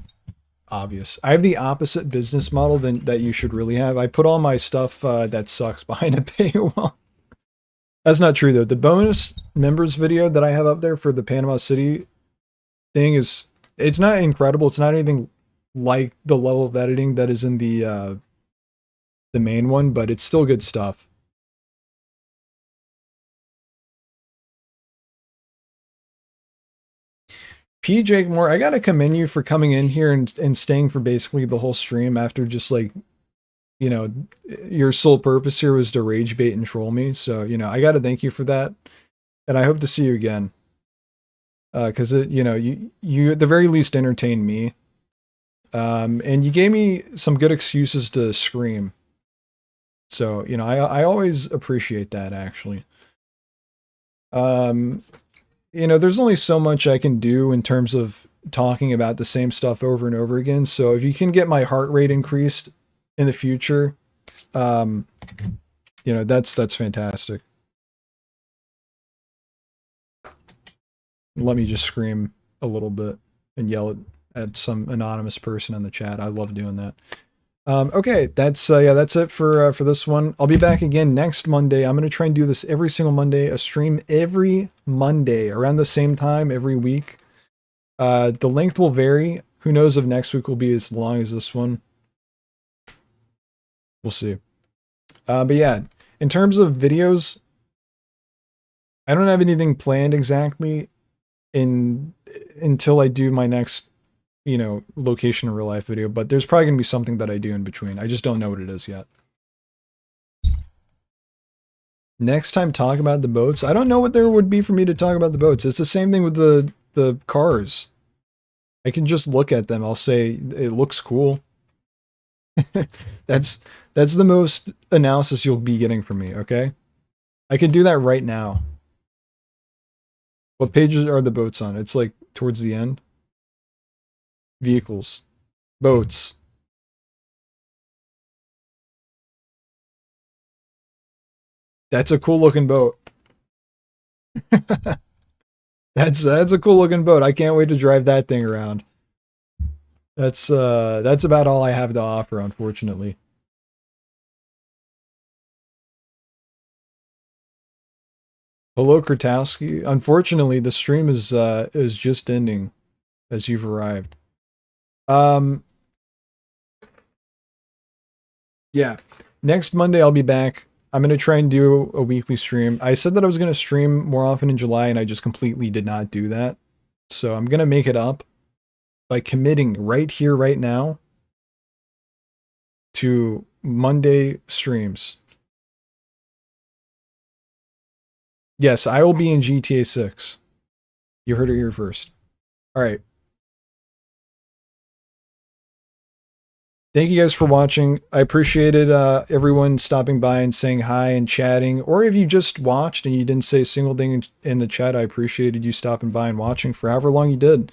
obvious. I have the opposite business model than that you should really have. I put all my stuff that sucks behind a paywall. That's not true though. The bonus members video that I have up there for the Panama City thing is, it's not incredible. It's not anything like the level of editing that is in the main one, but it's still good stuff. P. Jake Moore, I gotta commend you for coming in here and staying for basically the whole stream after just like, you know, your sole purpose here was to rage bait and troll me. So, you know, I gotta thank you for that. And I hope to see you again. Because you know, you at the very least entertained me. And you gave me some good excuses to scream. So, you know, I always appreciate that actually. Um, you know, there's only so much I can do in terms of talking about the same stuff over and over again. So if you can get my heart rate increased in the future, you know, that's fantastic. Let me just scream a little bit and yell at some anonymous person in the chat. I love doing that. Okay, that's yeah, that's it for this one. I'll be back again next Monday. I'm gonna try and do this every single Monday, a stream every Monday around the same time every week. The length will vary. Who knows if next week will be as long as this one? We'll see. But yeah, in terms of videos, I don't have anything planned exactly until I do my next, you know, location in real life video, but there's probably gonna be something that I do in between. I just don't know what it is yet. Next time, talk about the boats. I don't know what there would be for me to talk about the boats. It's the same thing with the cars. I can just look at them. I'll say it looks cool. that's the most analysis you'll be getting from me. Okay, I can do that right now. What pages are the boats on? It's like towards the end. Vehicles, boats. That's a cool looking boat. That's a cool looking boat. I can't wait to drive that thing around. That's about all I have to offer, unfortunately. Hello, Kratowski. Unfortunately, the stream is just ending as you've arrived. Yeah. Next Monday I'll be back. I'm gonna try and do a weekly stream. I said that I was gonna stream more often in July, and I just completely did not do that. So I'm gonna make it up by committing right here, right now, to Monday streams. Yes, I will be in GTA 6. You heard it here first. All right. Thank you guys for watching. I appreciated everyone stopping by and saying hi and chatting. Or if you just watched and you didn't say a single thing in the chat, I appreciated you stopping by and watching for however long you did.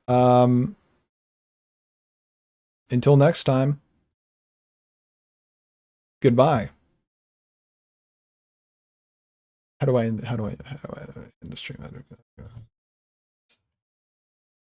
Until next time, goodbye. How do I end the stream?